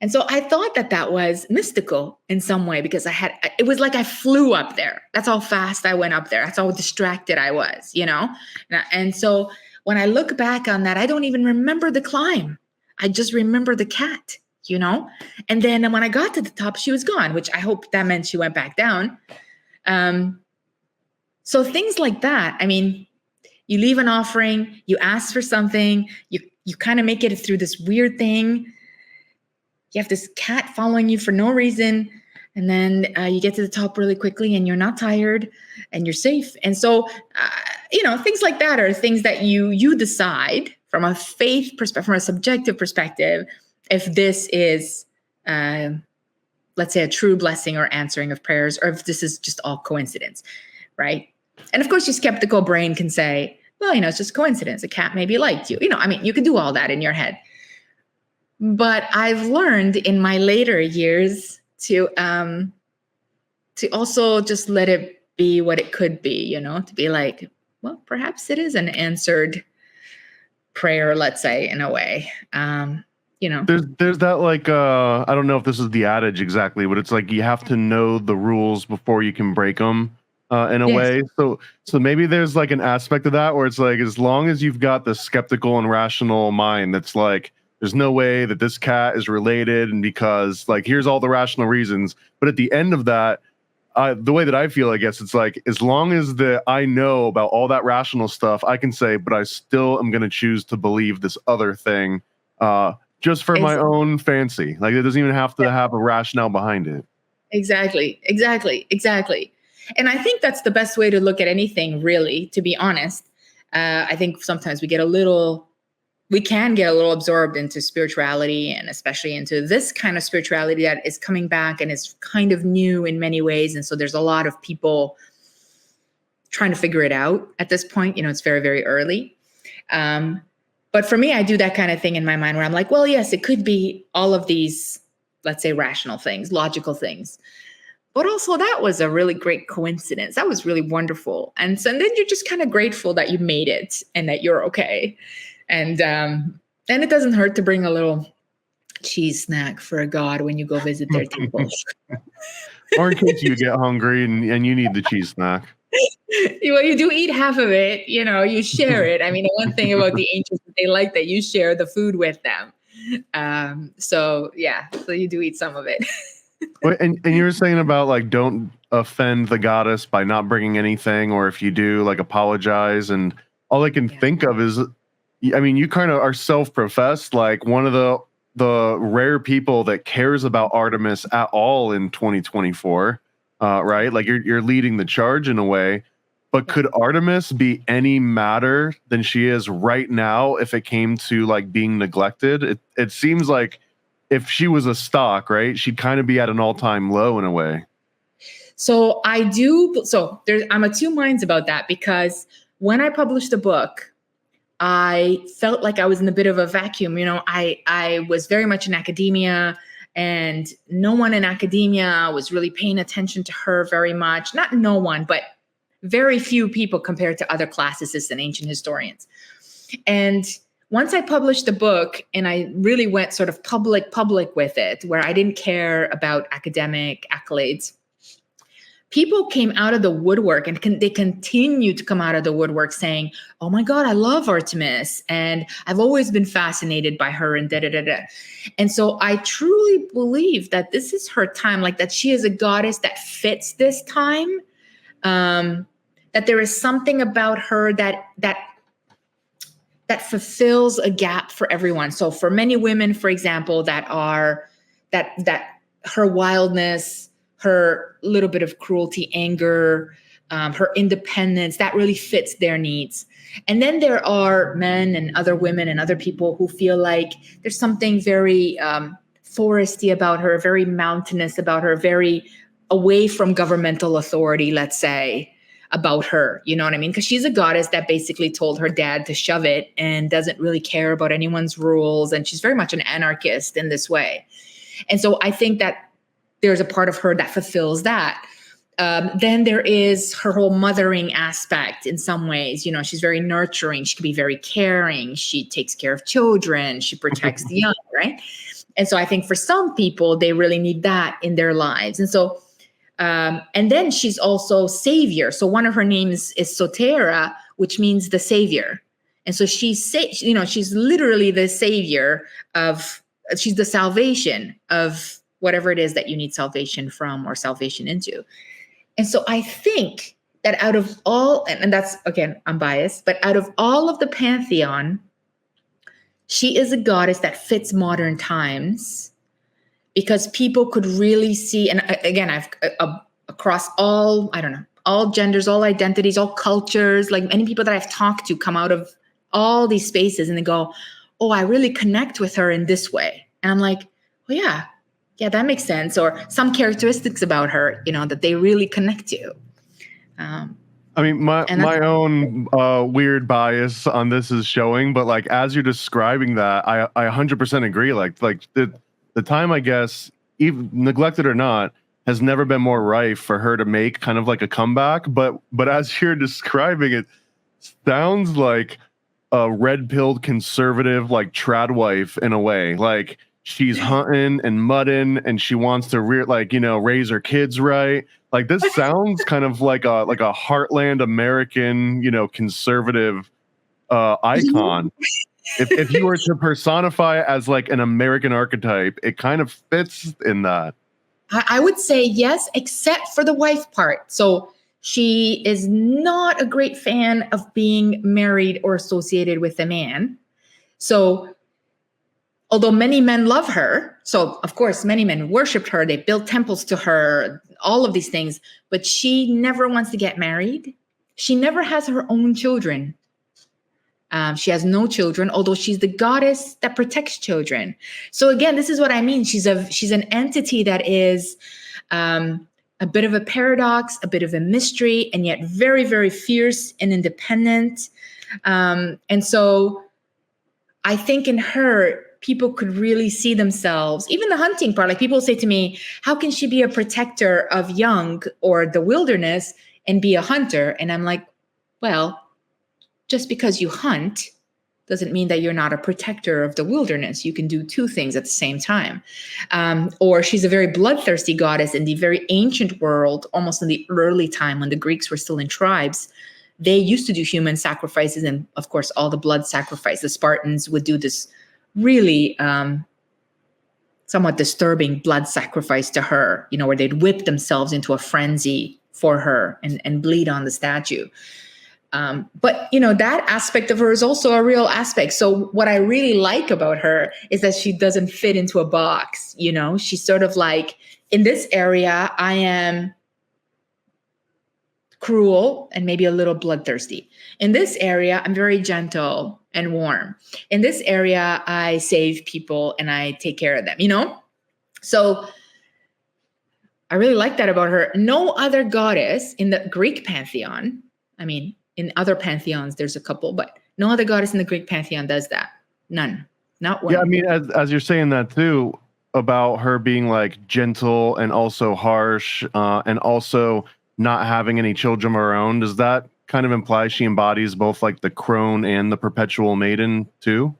[SPEAKER 6] And so I thought that was mystical in some way, because it was like I flew up there. That's how fast I went up there. That's how distracted I was, you know? And so when I look back on that, I don't even remember the climb. I just remember the cat, you know? And then when I got to the top, she was gone, which I hope that meant she went back down. So things like that. I mean, you leave an offering, you ask for something, you kind of make it through this weird thing. You have this cat following you for no reason. And then you get to the top really quickly and you're not tired and you're safe. And so, things like that are things that you decide from a faith perspective, from a subjective perspective, if this is, let's say, a true blessing or answering of prayers, or if this is just all coincidence, right? And of course, your skeptical brain can say, well, it's just coincidence. A cat maybe liked you. You can do all that in your head. But I've learned in my later years to also just let it be what it could be, to be like, well, perhaps it is an answered prayer, let's say, in a way.
[SPEAKER 1] There's that, like, I don't know if this is the adage exactly, but it's like you have to know the rules before you can break them in a way. So maybe there's like an aspect of that where it's like, as long as you've got the skeptical and rational mind that's like, there's no way that this cat is related, and because, like, here's all the rational reasons. But at the end of that, the way that I feel, I guess, it's like, as long as I know about all that rational stuff, I can say, but I still am going to choose to believe this other thing just for my own fancy. Like, it doesn't even have to have a rationale behind it. Exactly.
[SPEAKER 6] And I think that's the best way to look at anything, really, to be honest. I think sometimes we can get a little absorbed into spirituality, and especially into this kind of spirituality that is coming back and is kind of new in many ways. And so there's a lot of people trying to figure it out at this point. It's very, very early. But for me, I do that kind of thing in my mind where I'm like, well, yes, it could be all of these, let's say, rational things, logical things. But also that was a really great coincidence. That was really wonderful. And then you're just kind of grateful that you made it and that you're okay. And it doesn't hurt to bring a little cheese snack for a god when you go visit their temple.
[SPEAKER 1] Or in case you get hungry and you need the cheese snack.
[SPEAKER 6] Well, you do eat half of it, you share it. I mean, the one thing about the ancients, they like that you share the food with them. So you do eat some of it.
[SPEAKER 1] And you were saying about, like, don't offend the goddess by not bringing anything, or if you do, like, apologize. And all I can think of is, I mean, you kind of are self-professed like one of the rare people that cares about Artemis at all in 2024, right? Like, you're leading the charge in a way. But could Artemis be any madder than she is right now if it came to, like, being neglected? It seems like if she was a stock, right, she'd kind of be at an all-time low in a way.
[SPEAKER 6] So I'm of two minds about that, because when I published the book, I felt like I was in a bit of a vacuum. I was very much in academia, and no one in academia was really paying attention to her very much. Not no one, but very few people compared to other classicists and ancient historians. And once I published the book and I really went sort of public with it, where I didn't care about academic accolades, people came out of the woodwork, and they continue to come out of the woodwork saying, oh my God, I love Artemis. And I've always been fascinated by her and da-da-da-da. And so I truly believe that this is her time, like that she is a goddess that fits this time. That there is something about her that fulfills a gap for everyone. So for many women, for example, that her wildness, her little bit of cruelty, anger, her independence, that really fits their needs. And then there are men and other women and other people who feel like there's something very foresty about her, very mountainous about her, very away from governmental authority, let's say, about her. You know what I mean? Because she's a goddess that basically told her dad to shove it and doesn't really care about anyone's rules. And she's very much an anarchist in this way. And so I think that there's a part of her that fulfills that. Then there is her whole mothering aspect in some ways. You know, she's very nurturing. She can be very caring. She takes care of children. She protects the young, right? And so I think for some people, they really need that in their lives. And so, and then she's also savior. So one of her names is Sotera, which means the savior. And so she's literally the savior she's the salvation of whatever it is that you need salvation from or salvation into. And so I think that out of all, and that's, again, I'm biased, but out of all of the pantheon, she is a goddess that fits modern times because people could really see, and again, I've across all, I don't know, all genders, all identities, all cultures, like many people that I've talked to come out of all these spaces and they go, oh, I really connect with her in this way. And I'm like, well, yeah, that makes sense. Or some characteristics about her, you know, that they really connect to.
[SPEAKER 1] I mean, my own weird bias on this is showing, but like as you're describing that, I 100% agree. Like the time, I guess, even neglected or not, has never been more rife for her to make kind of like a comeback. But as you're describing it, sounds like a red-pilled conservative, like trad wife in a way. Like she's hunting and mudding, and she wants to raise her kids right. Like this sounds kind of like a heartland American, conservative icon. If you were to personify it as like an American archetype, it kind of fits in that.
[SPEAKER 6] I would say yes, except for the wife part. So she is not a great fan of being married or associated with a man. So although many men love her, so of course many men worshipped her, they built temples to her, all of these things, but she never wants to get married. She never has her own children. She has no children, although she's the goddess that protects children. So again, this is what I mean. She's an entity that is a bit of a paradox, a bit of a mystery, and yet very, very fierce and independent. And so I think in her, people could really see themselves, even the hunting part. Like people say to me, how can she be a protector of young or the wilderness and be a hunter? And I'm like, well, just because you hunt doesn't mean that you're not a protector of the wilderness. You can do two things at the same time. Or she's a very bloodthirsty goddess in the very ancient world, almost in the early time when the Greeks were still in tribes. They used to do human sacrifices and, of course, all the blood sacrifice. The Spartans would do this really somewhat disturbing blood sacrifice to her, where they'd whip themselves into a frenzy for her and bleed on the statue. But that aspect of her is also a real aspect. So what I really like about her is that she doesn't fit into a box. She's sort of like, in this area, I am cruel and maybe a little bloodthirsty. In this area, I'm very gentle and warm. In this area, I save people and I take care of them, So I really like that about her. No other goddess in the Greek pantheon, in other pantheons, there's a couple, but no other goddess in the Greek pantheon does that. None. Not one.
[SPEAKER 1] Yeah, as you're saying that too, about her being like gentle and also harsh, and also not having any children of her own, does that kind of imply she embodies both like the crone and the perpetual maiden too?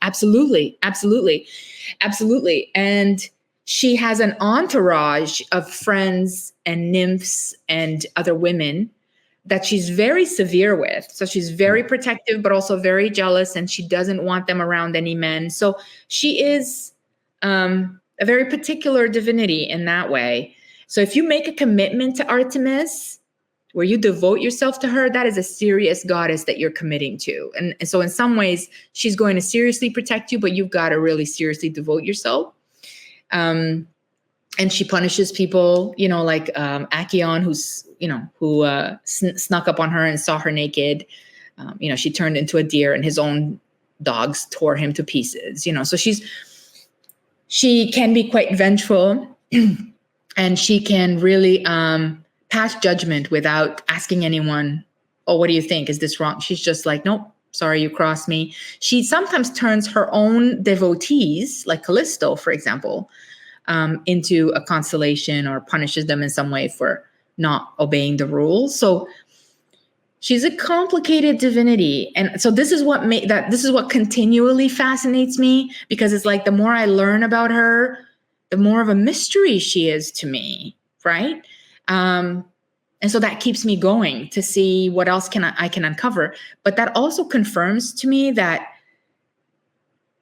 [SPEAKER 6] Absolutely. Absolutely. Absolutely. And she has an entourage of friends and nymphs and other women that she's very severe with. So she's very protective, but also very jealous, and she doesn't want them around any men. So she is a very particular divinity in that way. So if you make a commitment to Artemis, where you devote yourself to her, that is a serious goddess that you're committing to. And so in some ways, she's going to seriously protect you, but you've got to really seriously devote yourself. And she punishes people, like Acheon, who snuck up on her and saw her naked. She turned into a deer and his own dogs tore him to pieces. So she can be quite vengeful and she can really pass judgment without asking anyone, oh, what do you think? Is this wrong? She's just like, nope, sorry, you crossed me. She sometimes turns her own devotees, like Callisto, for example, into a constellation or punishes them in some way for not obeying the rules. So she's a complicated divinity. And so this is what continually fascinates me, because it's like the more I learn about her, the more of a mystery she is to me, right? And so that keeps me going to see what else I can uncover. But that also confirms to me that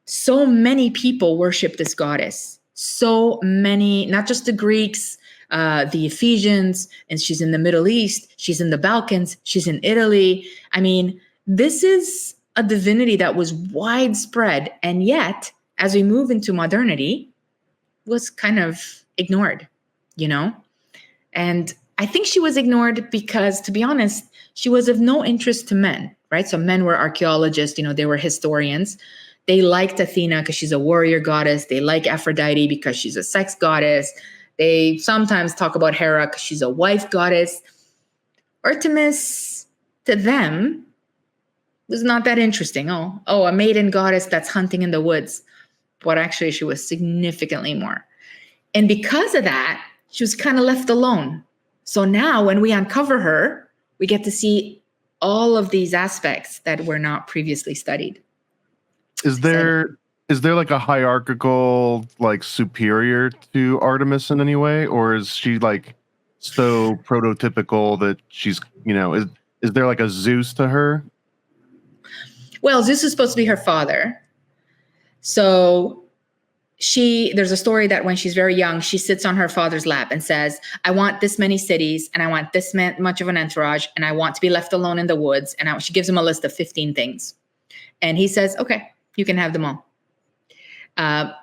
[SPEAKER 6] so many people worship this goddess. So many, not just the Greeks, the Ephesians, and she's in the Middle East, she's in the Balkans, she's in Italy. I mean, this is a divinity that was widespread, and yet, as we move into modernity, was kind of ignored, And I think she was ignored because, to be honest, she was of no interest to men, right? So men were archaeologists, they were historians. They liked Athena because she's a warrior goddess. They like Aphrodite because she's a sex goddess. They sometimes talk about Hera because she's a wife goddess. Artemis, to them, was not that interesting. Oh, a maiden goddess that's hunting in the woods. But actually, she was significantly more. And because of that, she was kind of left alone. So now when we uncover her, we get to see all of these aspects that were not previously studied.
[SPEAKER 1] Is there like a hierarchical, like, superior to Artemis in any way, or is she like so prototypical that she's, is there like a Zeus to her?
[SPEAKER 6] Well, Zeus is supposed to be her father. So there's a story that when she's very young, she sits on her father's lap and says, I want this many cities and I want this much of an entourage and I want to be left alone in the woods. And she gives him a list of 15 things. And he says, okay, you can have them all.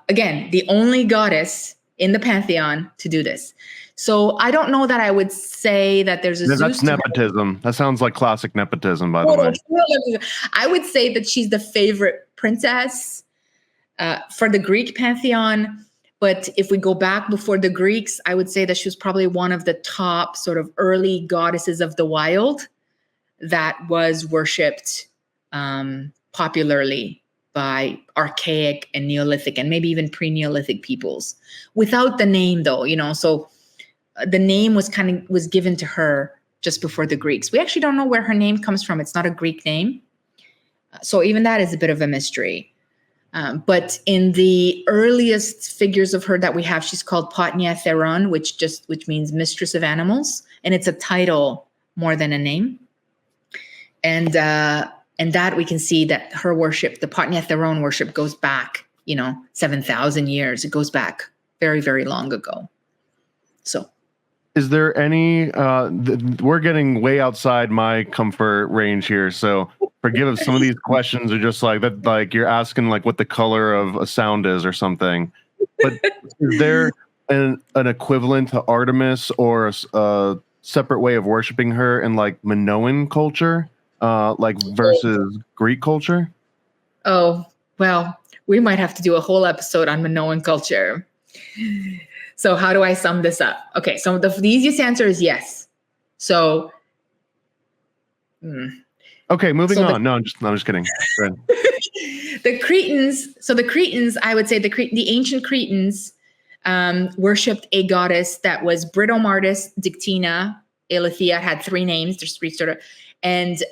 [SPEAKER 6] Again, the only goddess in the pantheon to do this. So I don't know that I would say that there's a Zeus.
[SPEAKER 1] That's nepotism. That sounds like classic nepotism, by the way.
[SPEAKER 6] I would say that she's the favorite princess for the Greek pantheon. But if we go back before the Greeks, I would say that she was probably one of the top sort of early goddesses of the wild that was worshipped popularly by archaic and Neolithic and maybe even pre-Neolithic peoples, without the name though, so the name was given to her just before the Greeks. We actually don't know where her name comes from. It's not a Greek name. So even that is a bit of a mystery. But in the earliest figures of her that we have, she's called Potnia Theron, which means mistress of animals. And it's a title more than a name. And that we can see that her worship, the Potnia Theron worship, goes back, 7,000 years. It goes back very, very long ago. So,
[SPEAKER 1] is there any? We're getting way outside my comfort range here, so forgive if some of these questions are just like that. Like you're asking, like what the color of a sound is or something. But is there an equivalent to Artemis or a separate way of worshiping her in like Minoan culture? Like versus Greek culture?
[SPEAKER 6] Oh, well, we might have to do a whole episode on Minoan culture. So how do I sum this up? Okay, so the easiest answer is yes. So,
[SPEAKER 1] okay, moving on. No, I'm just kidding. Go ahead.
[SPEAKER 6] The Cretans, I would say the ancient Cretans worshipped a goddess that was Britomartis Dictina. Eileithyia had three names. There's three sort of. And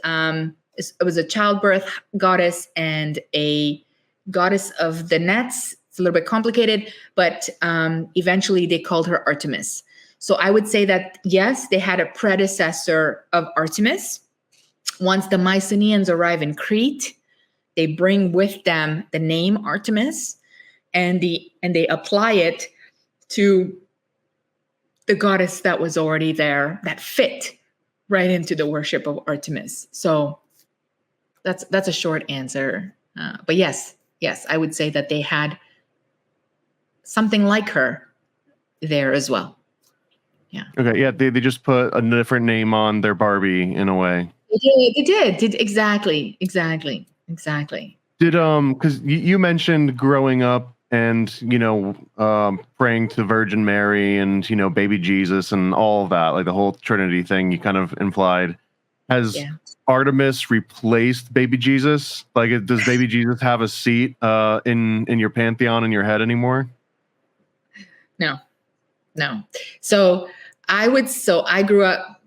[SPEAKER 6] it was a childbirth goddess and a goddess of the nets. It's a little bit complicated, but eventually they called her Artemis. So I would say that, yes, they had a predecessor of Artemis. Once the Mycenaeans arrive in Crete, they bring with them the name Artemis, and they apply it to the goddess that was already there, that fit right into the worship of Artemis. So that's a short answer. But yes, I would say that they had something like her there as well. Yeah.
[SPEAKER 1] Okay. Yeah. They just put a different name on their Barbie in a way.
[SPEAKER 6] They did exactly.
[SPEAKER 1] Did because you mentioned growing up and praying to Virgin Mary and baby Jesus and all of that, like the whole Trinity thing you kind of implied. Has Artemis replaced baby Jesus? Like, does baby Jesus have a seat in your pantheon in your head anymore?
[SPEAKER 6] No. So I grew up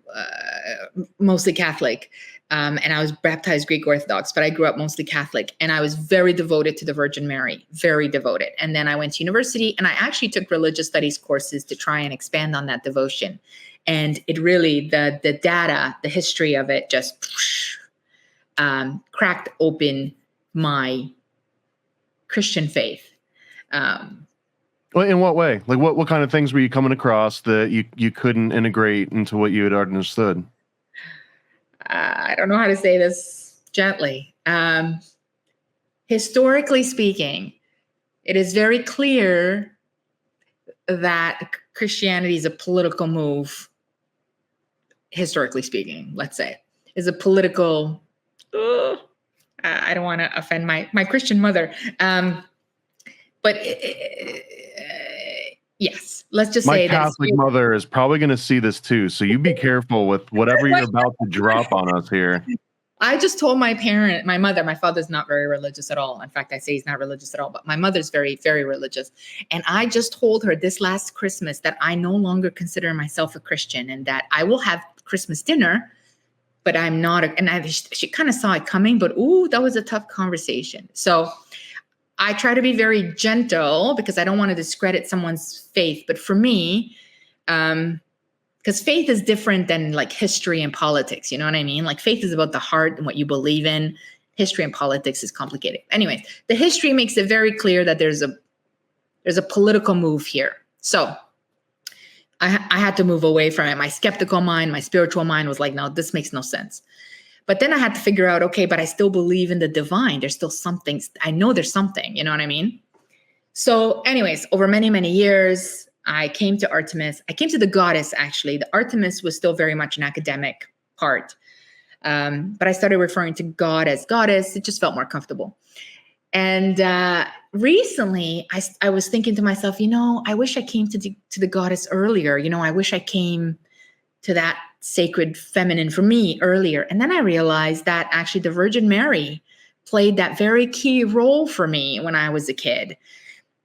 [SPEAKER 6] mostly Catholic, and I was baptized Greek Orthodox, but I grew up mostly Catholic, and I was very devoted to the Virgin Mary, very devoted. And then I went to university, and I actually took religious studies courses to try and expand on that devotion. And it really, the data, the history of it just cracked open my Christian faith.
[SPEAKER 1] Well, in what way? Like, what kind of things were you coming across that you couldn't integrate into what you had understood?
[SPEAKER 6] I don't know how to say this gently. Historically speaking, it is very clear that Christianity is a political move. Historically speaking, let's say, is a political. I don't want to offend my Christian mother, but yes, let's just say
[SPEAKER 1] my Catholic mother is probably going to see this too. So you be careful with whatever you're about to drop on us here.
[SPEAKER 6] I just told my mother, my father's not very religious at all. In fact, I say he's not religious at all, but my mother's very, very religious. And I just told her this last Christmas that I no longer consider myself a Christian and that I will have Christmas dinner, but I'm not. She kind of saw it coming, but that was a tough conversation. So I try to be very gentle because I don't want to discredit someone's faith. But for me, because faith is different than like history and politics. You know what I mean? Like faith is about the heart and what you believe in. History and politics is complicated. Anyways, the history makes it very clear that there's a political move here. So I had to move away from it. My skeptical mind, my spiritual mind was like, no, this makes no sense. But then I had to figure out, okay, but I still believe in the divine. There's still something. I know there's something, you know what I mean? So anyways, over many, many years, I came to Artemis. I came to the goddess, actually. The Artemis was still very much an academic part. But I started referring to God as goddess. It just felt more comfortable. And recently, I was thinking to myself, I wish I came to the goddess earlier. I wish I came to that sacred feminine for me earlier. And then I realized that actually the Virgin Mary played that very key role for me when I was a kid.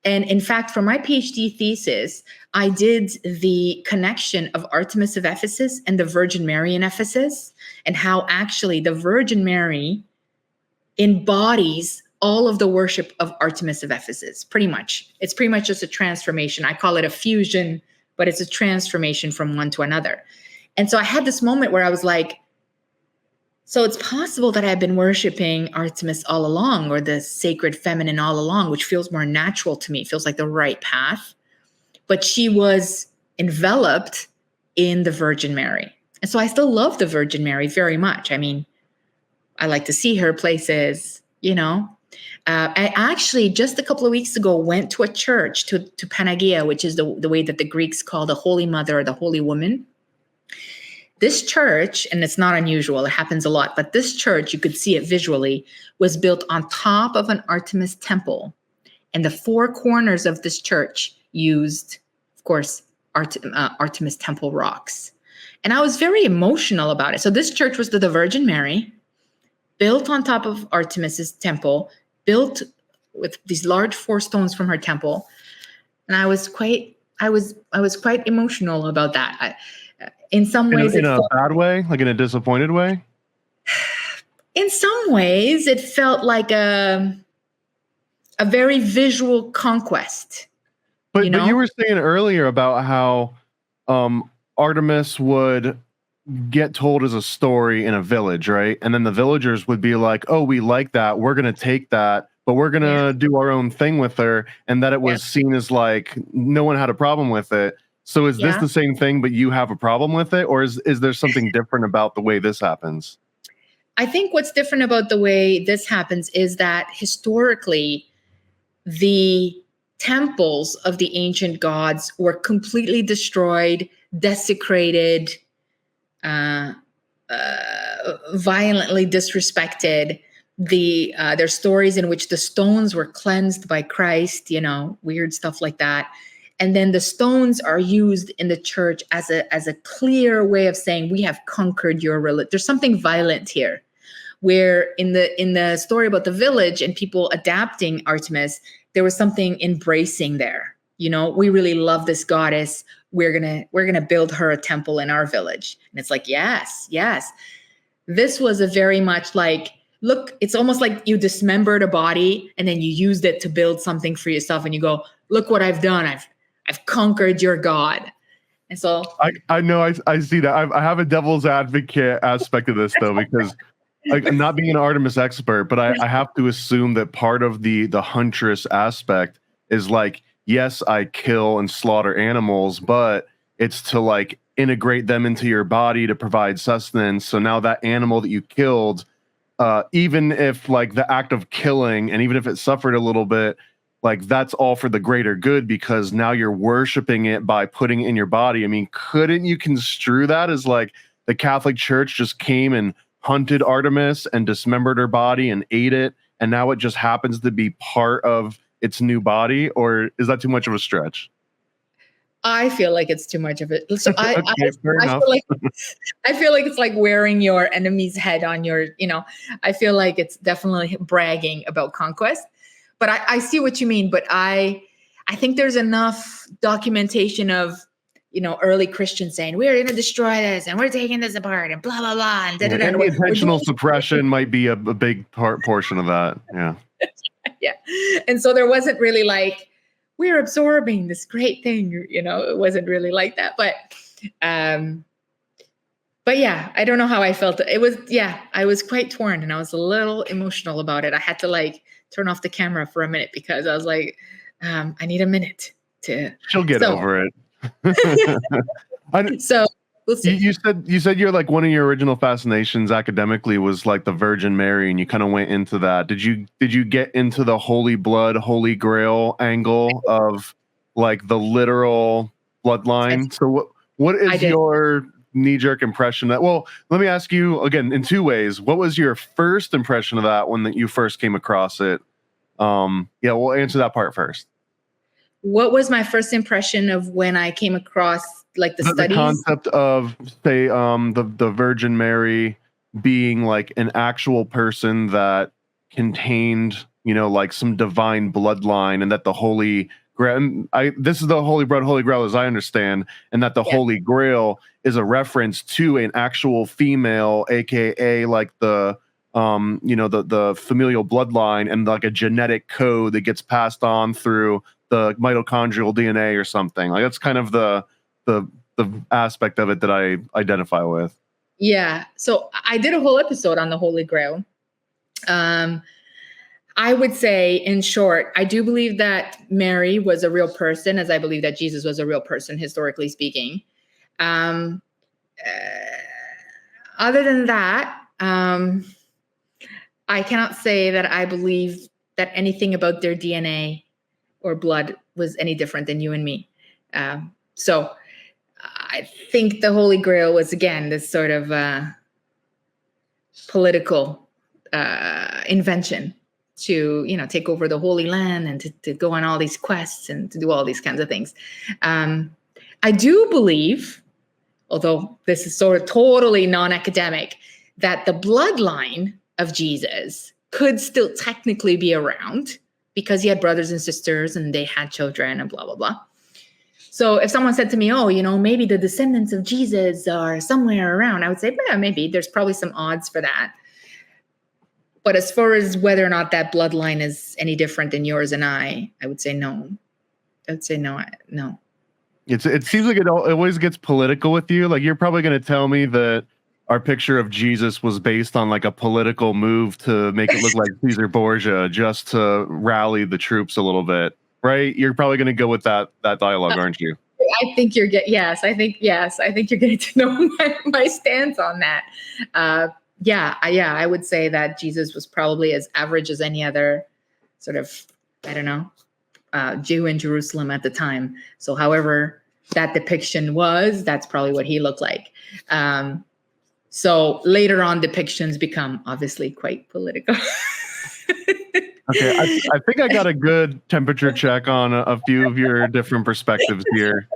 [SPEAKER 6] And in fact, for my PhD thesis, I did the connection of Artemis of Ephesus and the Virgin Mary in Ephesus, and how actually the Virgin Mary embodies all of the worship of Artemis of Ephesus, pretty much. It's pretty much just a transformation. I call it a fusion, but it's a transformation from one to another. And so I had this moment where I was like, so it's possible that I've been worshiping Artemis all along, or the sacred feminine all along, which feels more natural to me. It feels like the right path. But she was enveloped in the Virgin Mary. And so I still love the Virgin Mary very much. I mean, I like to see her places, I actually just a couple of weeks ago went to a church, to Panagia, which is the way that the Greeks call the Holy Mother or the Holy Woman. This church, and it's not unusual, it happens a lot, but this church, you could see it visually, was built on top of an Artemis temple. And the four corners of this church used, of course, Artemis temple rocks. And I was very emotional about it. So this church was the Virgin Mary, built on top of Artemis's temple, built with these large 4 stones from her temple. And I was quite emotional about that. In some ways,
[SPEAKER 1] in a bad way, like in a disappointed way.
[SPEAKER 6] In some ways, it felt like a a very visual conquest.
[SPEAKER 1] But
[SPEAKER 6] you know?
[SPEAKER 1] But you were saying earlier about how Artemis would get told as a story in a village, right? And then the villagers would be like, "Oh, we like that. We're going to take that, but we're going to do our own thing with her." And that it was seen as like no one had a problem with it. So is this the same thing, but you have a problem with it? Or is there something different about the way this happens?
[SPEAKER 6] I think what's different about the way this happens is that historically, the temples of the ancient gods were completely destroyed, desecrated, violently disrespected. There's stories in which the stones were cleansed by Christ, weird stuff like that. And then the stones are used in the church as a clear way of saying, we have conquered your religion. There's something violent here, where in the story about the village and people adapting Artemis, there was something embracing there. We really love this goddess. We're gonna build her a temple in our village. And it's like, yes. This was a very much like, look, it's almost like you dismembered a body and then you used it to build something for yourself. And you go, look what I've done. I've conquered your God. And so
[SPEAKER 1] I know I see that. I have a devil's advocate aspect of this though, because I'm not being an Artemis expert, but I have to assume that part of the huntress aspect is like, yes, I kill and slaughter animals, but it's to like integrate them into your body to provide sustenance. So now that animal that you killed, even if like the act of killing and even if it suffered a little bit, like that's all for the greater good because now you're worshiping it by putting it in your body. I mean, couldn't you construe that as like the Catholic Church just came and hunted Artemis and dismembered her body and ate it, and now it just happens to be part of its new body? Or is that too much of a stretch?
[SPEAKER 6] I feel like it's too much of it. So I feel like it's like wearing your enemy's head on your, I feel like it's definitely bragging about conquest. But I see what you mean. But I think there's enough documentation of, early Christians saying, we're going to destroy this and we're taking this apart and blah, blah, blah. And
[SPEAKER 1] and the intentional suppression might be a big portion of that. Yeah.
[SPEAKER 6] Yeah. And so there wasn't really like, we're absorbing this great thing, it wasn't really like that. But yeah, I don't know how I felt. It was, I was quite torn and I was a little emotional about it. I had to like turn off the camera for a minute because I was like, I need a minute to.
[SPEAKER 1] She'll get over it.
[SPEAKER 6] So we'll see.
[SPEAKER 1] You said you're like one of your original fascinations academically was like the Virgin Mary, and you kind of went into that. Did you get into the Holy Blood, Holy Grail angle of like the literal bloodline? So what is your knee-jerk impression that? Well, let me ask you again in two ways. What was your first impression of that when you first came across it? We'll answer that part first.
[SPEAKER 6] What was my first impression of when I came across like the studies?
[SPEAKER 1] The concept of say the Virgin Mary being like an actual person that contained, like some divine bloodline, and that the Holy Grail, this is the Holy Blood, Holy Grail as I understand, and that the Holy Grail is a reference to an actual female, aka like the the familial bloodline and like a genetic code that gets passed on through the mitochondrial DNA or something. Like that's kind of the aspect of it that I identify with.
[SPEAKER 6] Yeah. So I did a whole episode on the Holy Grail. I would say, in short, I do believe that Mary was a real person, as I believe that Jesus was a real person, historically speaking. Other than that, I cannot say that I believe that anything about their DNA or blood was any different than you and me. So I think the Holy Grail was, again, this sort of political invention to, take over the Holy Land and to go on all these quests and to do all these kinds of things. I do believe, although this is sort of totally non-academic, that the bloodline of Jesus could still technically be around because he had brothers and sisters and they had children and blah, blah, blah. So if someone said to me, maybe the descendants of Jesus are somewhere around, I would say, maybe there's probably some odds for that. But as far as whether or not that bloodline is any different than yours and I would say no. I would say no. No.
[SPEAKER 1] It seems like it always gets political with you. Like, you're probably going to tell me that our picture of Jesus was based on like a political move to make it look like Caesar Borgia, just to rally the troops a little bit, right? You're probably going to go with that dialogue, aren't you?
[SPEAKER 6] I think you're yes. I think you're getting to know my stance on that. I would say that Jesus was probably as average as any other sort of, I don't know, Jew in Jerusalem at the time. So however that depiction was, that's probably what he looked like. So later on, depictions become obviously quite political.
[SPEAKER 1] Okay, I think I got a good temperature check on a few of your different perspectives here.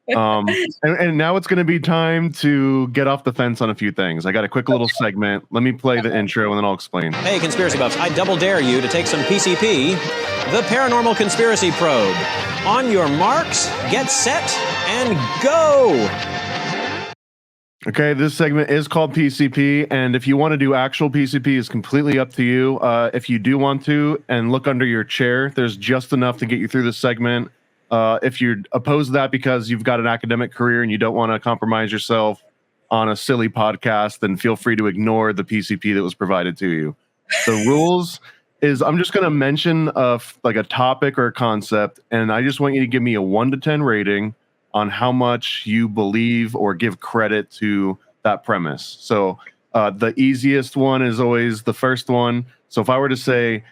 [SPEAKER 1] And now it's going to be time to get off the fence on a few things. I got a quick little segment. Let me play the intro and then I'll explain.
[SPEAKER 7] Hey, conspiracy buffs, I double dare you to take some PCP, the Paranormal Conspiracy Probe. On your marks, get set, and go!
[SPEAKER 1] Okay, this segment is called PCP, and if you want to do actual PCP, it's completely up to you. If you do want to, and look under your chair, there's just enough to get you through this segment. If you're opposed to that because you've got an academic career and you don't want to compromise yourself on a silly podcast, then feel free to ignore the PCP that was provided to you. The rules is I'm just going to mention like a topic or a concept, and I just want you to give me a 1 to 10 rating on how much you believe or give credit to that premise. So the easiest one is always the first one. So if I were to say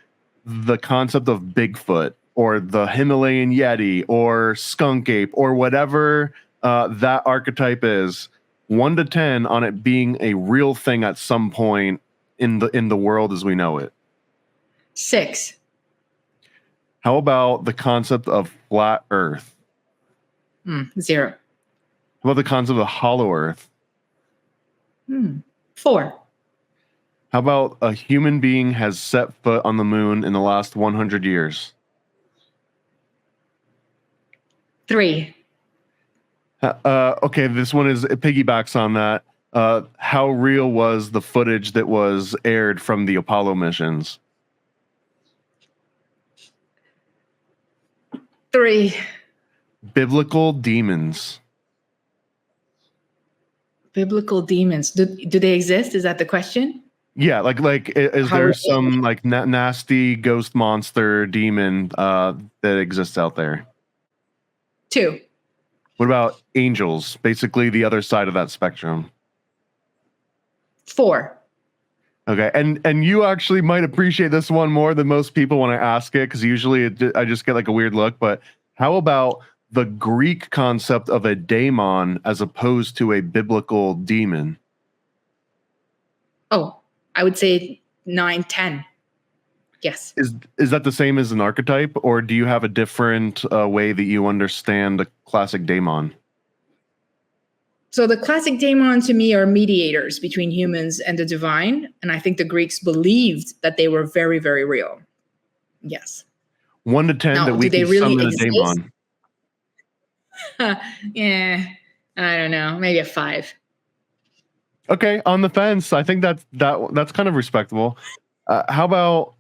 [SPEAKER 1] the concept of Bigfoot or the Himalayan Yeti or skunk ape or whatever that archetype is, 1 to 10 on it being a real thing at some point in the world as we know it.
[SPEAKER 6] 6.
[SPEAKER 1] How about the concept of flat Earth?
[SPEAKER 6] 0.
[SPEAKER 1] How about the concept of hollow Earth?
[SPEAKER 6] 4.
[SPEAKER 1] How about a human being has set foot on the moon in the last 100 years?
[SPEAKER 6] 3.
[SPEAKER 1] Okay, this one it piggybacks on that. How real was the footage that was aired from the Apollo missions?
[SPEAKER 6] 3.
[SPEAKER 1] Biblical demons.
[SPEAKER 6] Biblical demons. Do they exist? Is that the question?
[SPEAKER 1] Yeah, like is there some like nasty ghost monster demon that exists out there?
[SPEAKER 6] 2.
[SPEAKER 1] What about angels? Basically the other side of that spectrum.
[SPEAKER 6] 4.
[SPEAKER 1] Okay, and you actually might appreciate this one more than most people when I ask it, because usually I just get like a weird look. But how about the Greek concept of a daemon as opposed to a biblical demon?
[SPEAKER 6] Oh, I would say 9, 10. Yes.
[SPEAKER 1] Is that the same as an archetype, or do you have a different way that you understand the classic daemon?
[SPEAKER 6] So the classic daemon to me are mediators between humans and the divine. And I think the Greeks believed that they were very, very real. Yes.
[SPEAKER 1] 1 to 10
[SPEAKER 6] now,
[SPEAKER 1] that we can
[SPEAKER 6] really
[SPEAKER 1] summon a daemon.
[SPEAKER 6] Yeah, I don't know. Maybe a 5.
[SPEAKER 1] Okay, on the fence. I think that's kind of respectable. How about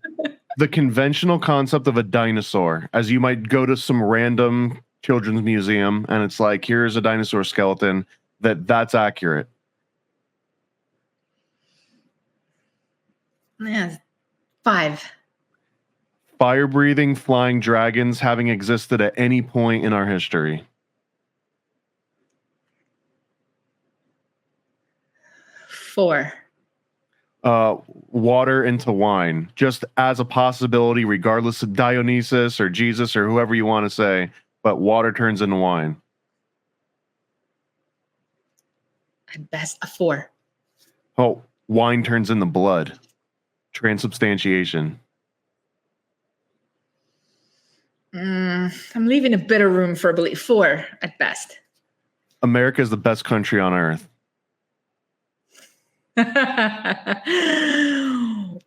[SPEAKER 1] the conventional concept of a dinosaur? As you might go to some random children's museum and it's like, here's a dinosaur skeleton, that's accurate.
[SPEAKER 6] Yeah, 5.
[SPEAKER 1] Fire-breathing flying dragons having existed at any point in our history.
[SPEAKER 6] 4.
[SPEAKER 1] Water into wine, just as a possibility, regardless of Dionysus or Jesus or whoever you want to say, but water turns into wine.
[SPEAKER 6] At best, a 4.
[SPEAKER 1] Oh, wine turns into blood. Transubstantiation.
[SPEAKER 6] I'm leaving a bit of room for belief. 4 at best.
[SPEAKER 1] America is the best country on earth.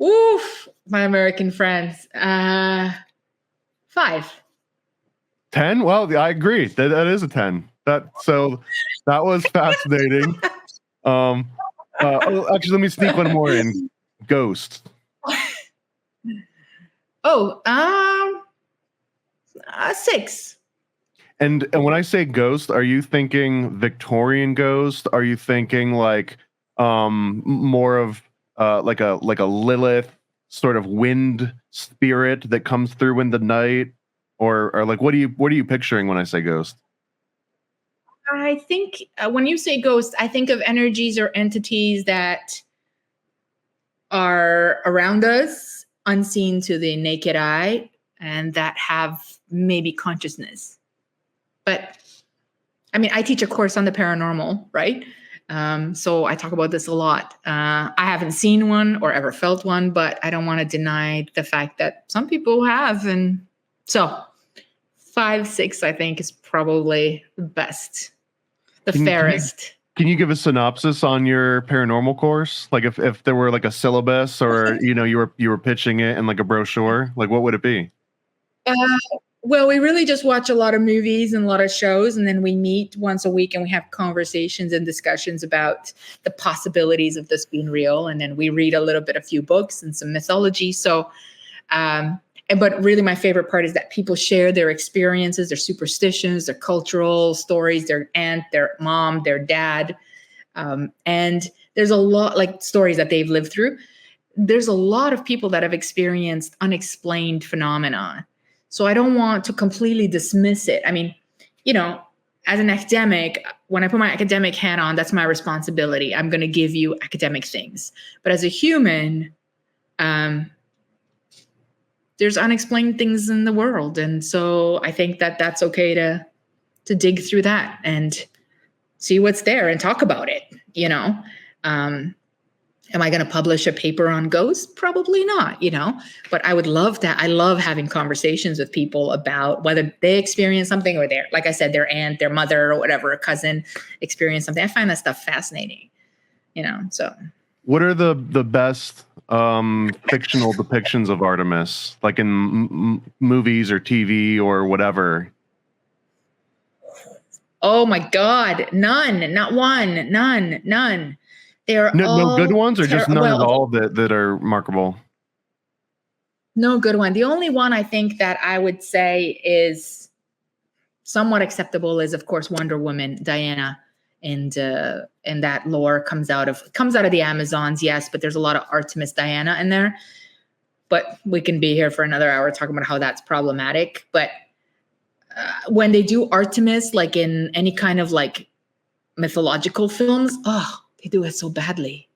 [SPEAKER 6] Oof, my American friends. 5.
[SPEAKER 1] 10? Well, I agree. That is a 10. That was fascinating. Actually, let me sneak one more in. Ghost.
[SPEAKER 6] Oh, 6.
[SPEAKER 1] And when I say ghost, are you thinking Victorian ghost? Are you thinking like more of like a Lilith sort of wind spirit that comes through in the night, or like what are you picturing when I say ghost?
[SPEAKER 6] I think when you say ghost, I think of energies or entities that are around us, unseen to the naked eye, and that have maybe consciousness. But I mean, I teach a course on the paranormal, right? So I talk about this a lot. I haven't seen one or ever felt one, but I don't want to deny the fact that some people have. And so 5, 6, I think, is probably the best, the fairest.
[SPEAKER 1] Can you give a synopsis on your paranormal course? Like if there were like a syllabus, or you were pitching it in like a brochure, like what would it be?
[SPEAKER 6] Well, we really just watch a lot of movies and a lot of shows, and then we meet once a week and we have conversations and discussions about the possibilities of this being real. And then we read a few books and some mythology. So, but really my favorite part is that people share their experiences, their superstitions, their cultural stories, their aunt, their mom, their dad. And there's a lot like stories that they've lived through. There's a lot of people that have experienced unexplained phenomena. So I don't want to completely dismiss it. I mean, as an academic, when I put my academic hat on, that's my responsibility. I'm going to give you academic things. But as a human, there's unexplained things in the world. And so I think that that's okay to dig through that and see what's there and talk about it, Am I going to publish a paper on ghosts? Probably not, but I would love that. I love having conversations with people about whether they experience something or like I said, their aunt, their mother, or whatever, a cousin experienced something. I find that stuff fascinating, so.
[SPEAKER 1] What are the best fictional depictions of Artemis, like in movies or TV or whatever?
[SPEAKER 6] Oh my God, none, not one, none. They're
[SPEAKER 1] no good ones, or just none at all that are remarkable?
[SPEAKER 6] No good one. The only one I think that I would say is somewhat acceptable is, of course, Wonder Woman, Diana, and that lore comes out of the Amazons, yes, but there's a lot of Artemis Diana in there. But we can be here for another hour talking about how that's problematic. But when they do Artemis, like in any kind of like mythological films, they do it so badly.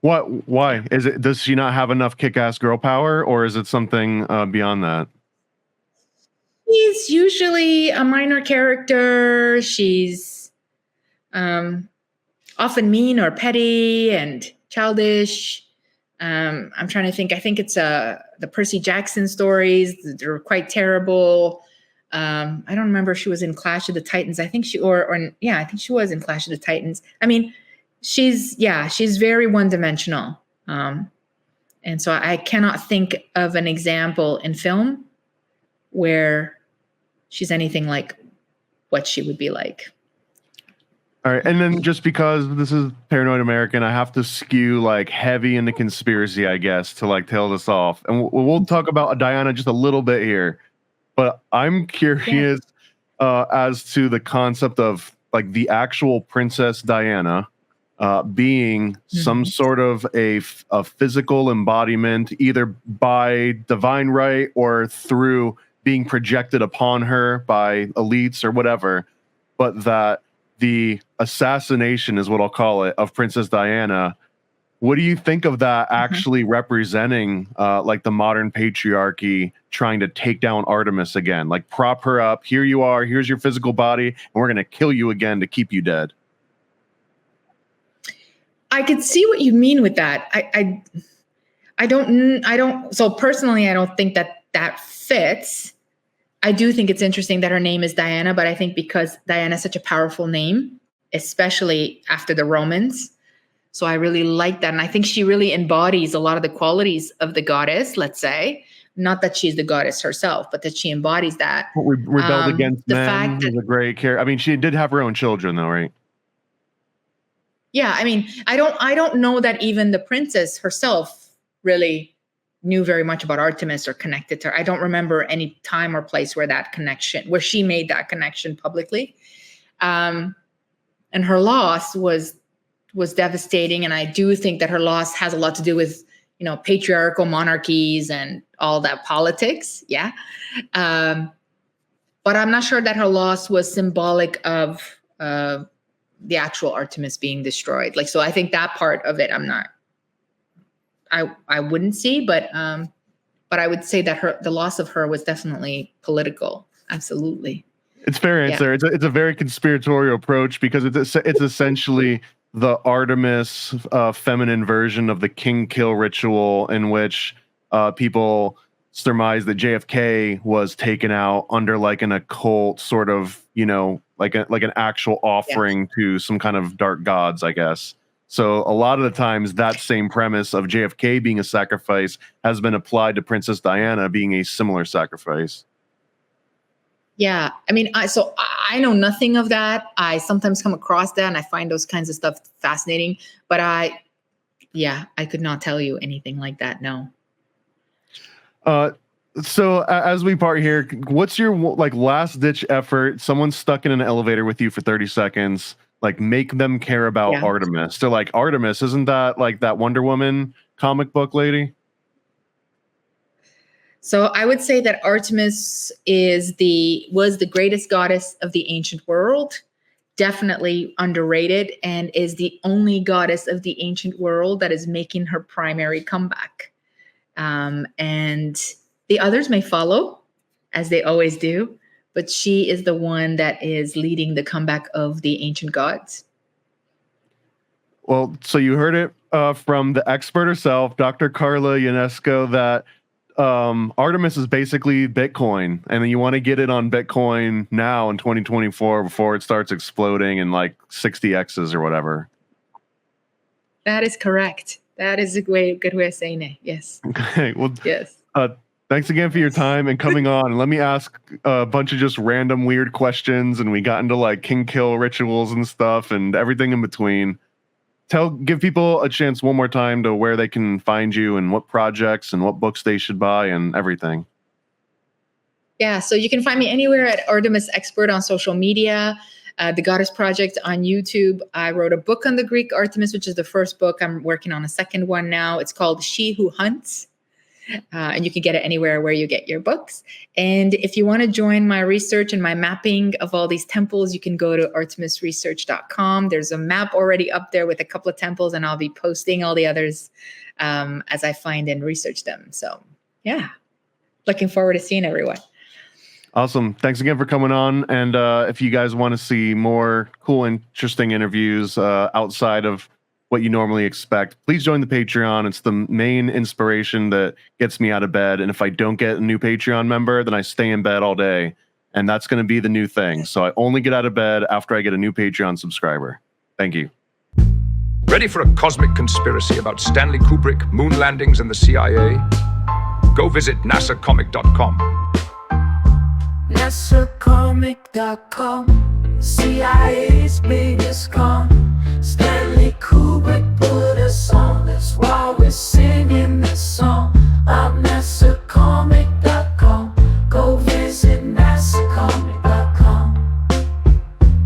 [SPEAKER 1] What? Why? Does she not have enough kick-ass girl power, or is it something beyond that?
[SPEAKER 6] She's usually a minor character. She's often mean or petty and childish. I'm trying to think. I think it's the Percy Jackson stories. They're quite terrible. I don't remember if she was in Clash of the Titans. I think she I think she was in Clash of the Titans. I mean, she's very one-dimensional. And so I cannot think of an example in film where she's anything like what she would be like.
[SPEAKER 1] All right. And then just because this is Paranoid American, I have to skew like heavy into conspiracy, I guess, to like tail this off. And we'll talk about Diana just a little bit here. But I'm curious as to the concept of like the actual Princess Diana being some sort of a physical embodiment, either by divine right or through being projected upon her by elites or whatever, but that the assassination is what I'll call it of Princess Diana. What do you think of that actually representing like the modern patriarchy trying to take down Artemis again? Like prop her up. Here you are. Here's your physical body. And we're going to kill you again to keep you dead.
[SPEAKER 6] I could see what you mean with that. I don't. So personally, I don't think that fits. I do think it's interesting that her name is Diana, but I think because Diana is such a powerful name, especially after the Romans. So I really like that. And I think she really embodies a lot of the qualities of the goddess, let's say. Not that she's the goddess herself, but that she embodies that.
[SPEAKER 1] Rebelled against men. Was a great character. I mean, she did have her own children, though, right?
[SPEAKER 6] Yeah, I mean, I don't know that even the princess herself really knew very much about Artemis or connected to her. I don't remember any time or place where she made that connection publicly. And her loss was devastating. And I do think that her loss has a lot to do with, patriarchal monarchies and all that politics. Yeah. But I'm not sure that her loss was symbolic of the actual Artemis being destroyed. So I think that part of it, I wouldn't see, but I would say that the loss of her was definitely political. Absolutely.
[SPEAKER 1] It's fair answer. Yeah. It's a very conspiratorial approach because it's essentially the Artemis feminine version of the king kill ritual, in which people surmise that JFK was taken out under an occult sort of, like an actual offering to some kind of dark gods, I guess. So a lot of the times that same premise of JFK being a sacrifice has been applied to Princess Diana being a similar sacrifice.
[SPEAKER 6] Yeah. I mean, I know nothing of that. I sometimes come across that and I find those kinds of stuff fascinating, but I could not tell you anything like that. No.
[SPEAKER 1] So as we part here, what's your last ditch effort? Someone's stuck in an elevator with you for 30 seconds, make them care about Artemis. They're like, Artemis, isn't that that Wonder Woman comic book lady?
[SPEAKER 6] So I would say that Artemis was the greatest goddess of the ancient world, definitely underrated, and is the only goddess of the ancient world that is making her primary comeback. And the others may follow, as they always do, but she is the one that is leading the comeback of the ancient gods.
[SPEAKER 1] Well, so you heard it from the expert herself, Dr. Carla Ionescu, that Artemis is basically Bitcoin, and you want to get it on Bitcoin now in 2024 before it starts exploding in 60x's or whatever.
[SPEAKER 6] That is correct. That is a good way of saying it. Yes.
[SPEAKER 1] Okay. Well,
[SPEAKER 6] yes.
[SPEAKER 1] Thanks again for your time and coming on. Let me ask a bunch of just random weird questions, and we got into king kill rituals and stuff and everything in between. Give people a chance one more time to where they can find you and what projects and what books they should buy and everything.
[SPEAKER 6] Yeah, so you can find me anywhere at Artemis Expert on social media, The Goddess Project on YouTube. I wrote a book on the Greek Artemis, which is the first book. I'm working on a second one now. It's called She Who Hunts. And you can get it anywhere where you get your books. And if you want to join my research and my mapping of all these temples, you can go to artemisresearch.com. There's a map already up there with a couple of temples, and I'll be posting all the others as I find and research them. So, yeah, looking forward to seeing everyone.
[SPEAKER 1] Awesome. Thanks again for coming on. And if you guys want to see more cool, interesting interviews outside of what you normally expect, please join the Patreon. It's the main inspiration that gets me out of bed. And if I don't get a new Patreon member, then I stay in bed all day. And that's going to be the new thing. So I only get out of bed after I get a new Patreon subscriber. Thank you.
[SPEAKER 3] Ready for a cosmic conspiracy about Stanley Kubrick, moon landings, and the CIA? Go visit nasacomic.com.
[SPEAKER 8] nasacomic.com, CIA's biggest con. Stanley Kubrick put us on, that's why we're singing this song. I'm nasacomic.com. Go visit nasacomic.com.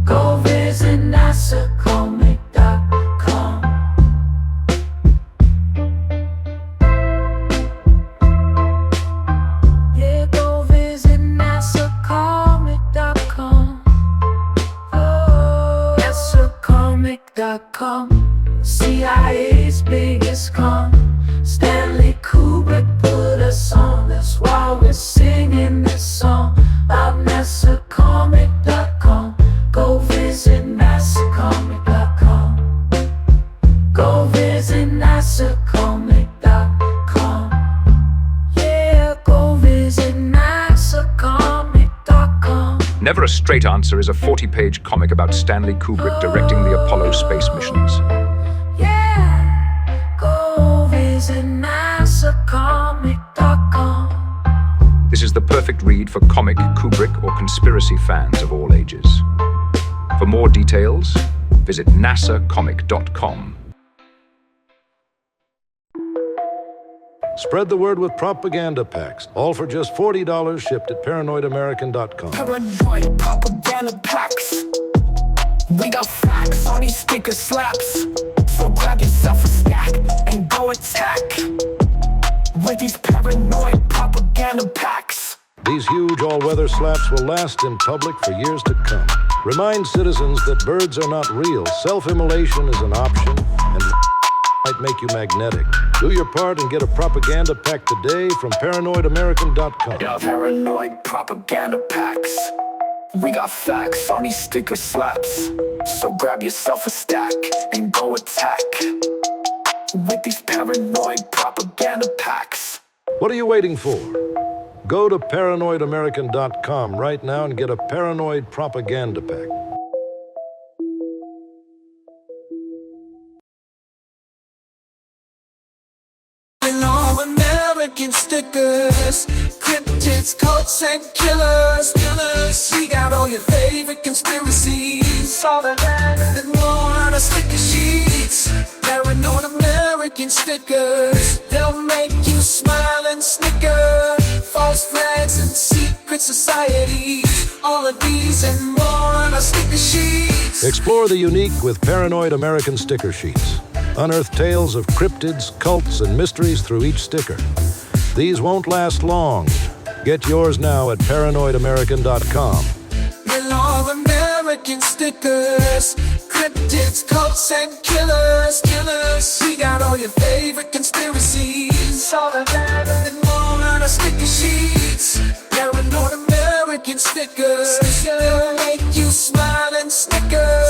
[SPEAKER 8] Go visit nasacomic.com. Yeah, go visit nasacomic.com. Oh, nasacomic.com. CIA's biggest con. Stanley Kubrick put us on, that's why we're singing this song. I'm nasacomic.com. Go visit nasacomic.com. Go visit nasacomic.com. Yeah, go visit nasacomic.com.
[SPEAKER 3] Never a Straight Answer is a 40-page comic about Stanley Kubrick directing the Apollo space missions.
[SPEAKER 8] Yeah, go visit nasacomic.com.
[SPEAKER 3] This is the perfect read for comic, Kubrick, or conspiracy fans of all ages. For more details, visit nasacomic.com.
[SPEAKER 2] Spread the word with propaganda packs, all for just $40 shipped at paranoidamerican.com.
[SPEAKER 8] Paranoid propaganda packs. We got facts on these sticker slaps. So grab yourself a stack and go attack with these paranoid propaganda packs.
[SPEAKER 2] These huge all-weather slaps will last in public for years to come. Remind citizens that birds are not real. Self-immolation is an option, and might make you magnetic. Do your part and get a propaganda pack today from paranoidamerican.com.
[SPEAKER 8] Yeah, paranoid propaganda packs. We got facts on these sticker slaps. So grab yourself a stack and go attack with these paranoid propaganda packs.
[SPEAKER 2] What are you waiting for? Go to paranoidamerican.com right now and get a paranoid propaganda pack.
[SPEAKER 8] All American stickers, cryptids, cults, and killers. We got all your favorite conspiracies, all of that and more on our sticker sheets. Paranoid American stickers, they'll make you smile and snicker. False flags and secret societies, all of these and more on our sticker sheets.
[SPEAKER 2] Explore the unique with Paranoid American sticker sheets. Unearth tales of cryptids, cults, and mysteries through each sticker. These won't last long. Get yours now at paranoidamerican.com.
[SPEAKER 8] All American stickers, cryptids, cults, and killers. We got all your favorite conspiracies, all of that and more on our sticker sheets. Paranoid American stickers, they'll make you smile and snicker.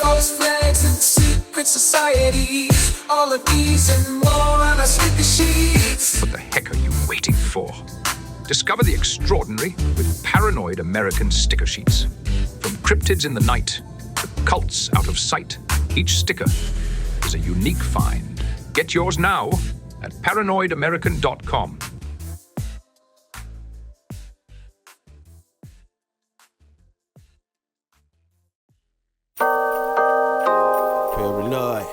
[SPEAKER 8] False flags and secret societies, all of these and more on our sticker sheets.
[SPEAKER 3] What the heck are you waiting for? Discover the extraordinary with Paranoid American sticker sheets. From cryptids in the night to cults out of sight, each sticker is a unique find. Get yours now at paranoidamerican.com.
[SPEAKER 9] Paranoid.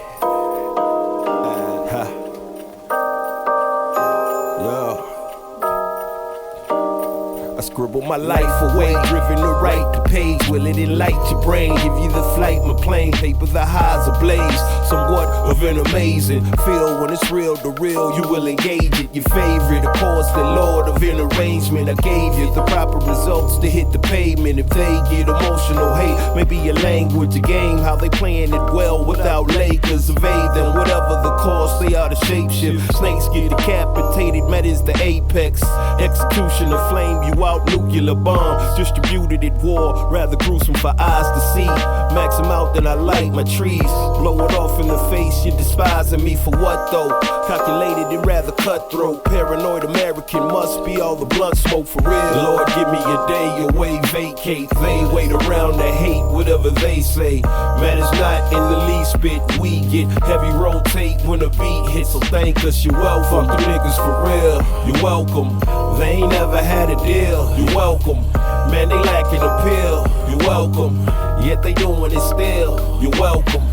[SPEAKER 9] I scribble my life away, driven to write the page. Will it enlighten your brain? Give you the flight, my plane, paper the highs ablaze. Somewhat of an amazing feel when it's real to real. You will engage it. Your favorite, of course, the Lord of an arrangement. I gave you the proper results to hit the pavement. If they get emotional, hey, maybe your language, a game, how they playing it well without Lakers. Evade them, whatever the cost, they are the shapeshift. Snakes get decapitated, met is the apex. Execution of flame you out, nuclear bomb distributed at war, rather gruesome for eyes to see. Max them out, then I light my trees. Blow it off in the face, you're despising me for what though? Calculated and rather cutthroat. Paranoid American must be all the blunt smoke for real. Lord, give me a day away, vacate. They wait around to hate whatever they say. Matters not in the least bit. We get heavy rotate when a beat hits, so thank us, you're welcome. Fuck the niggas for real, you're welcome. They ain't never had a deal, you're welcome. Man, they lacking appeal, you're welcome. Yet they doing it still, you're welcome.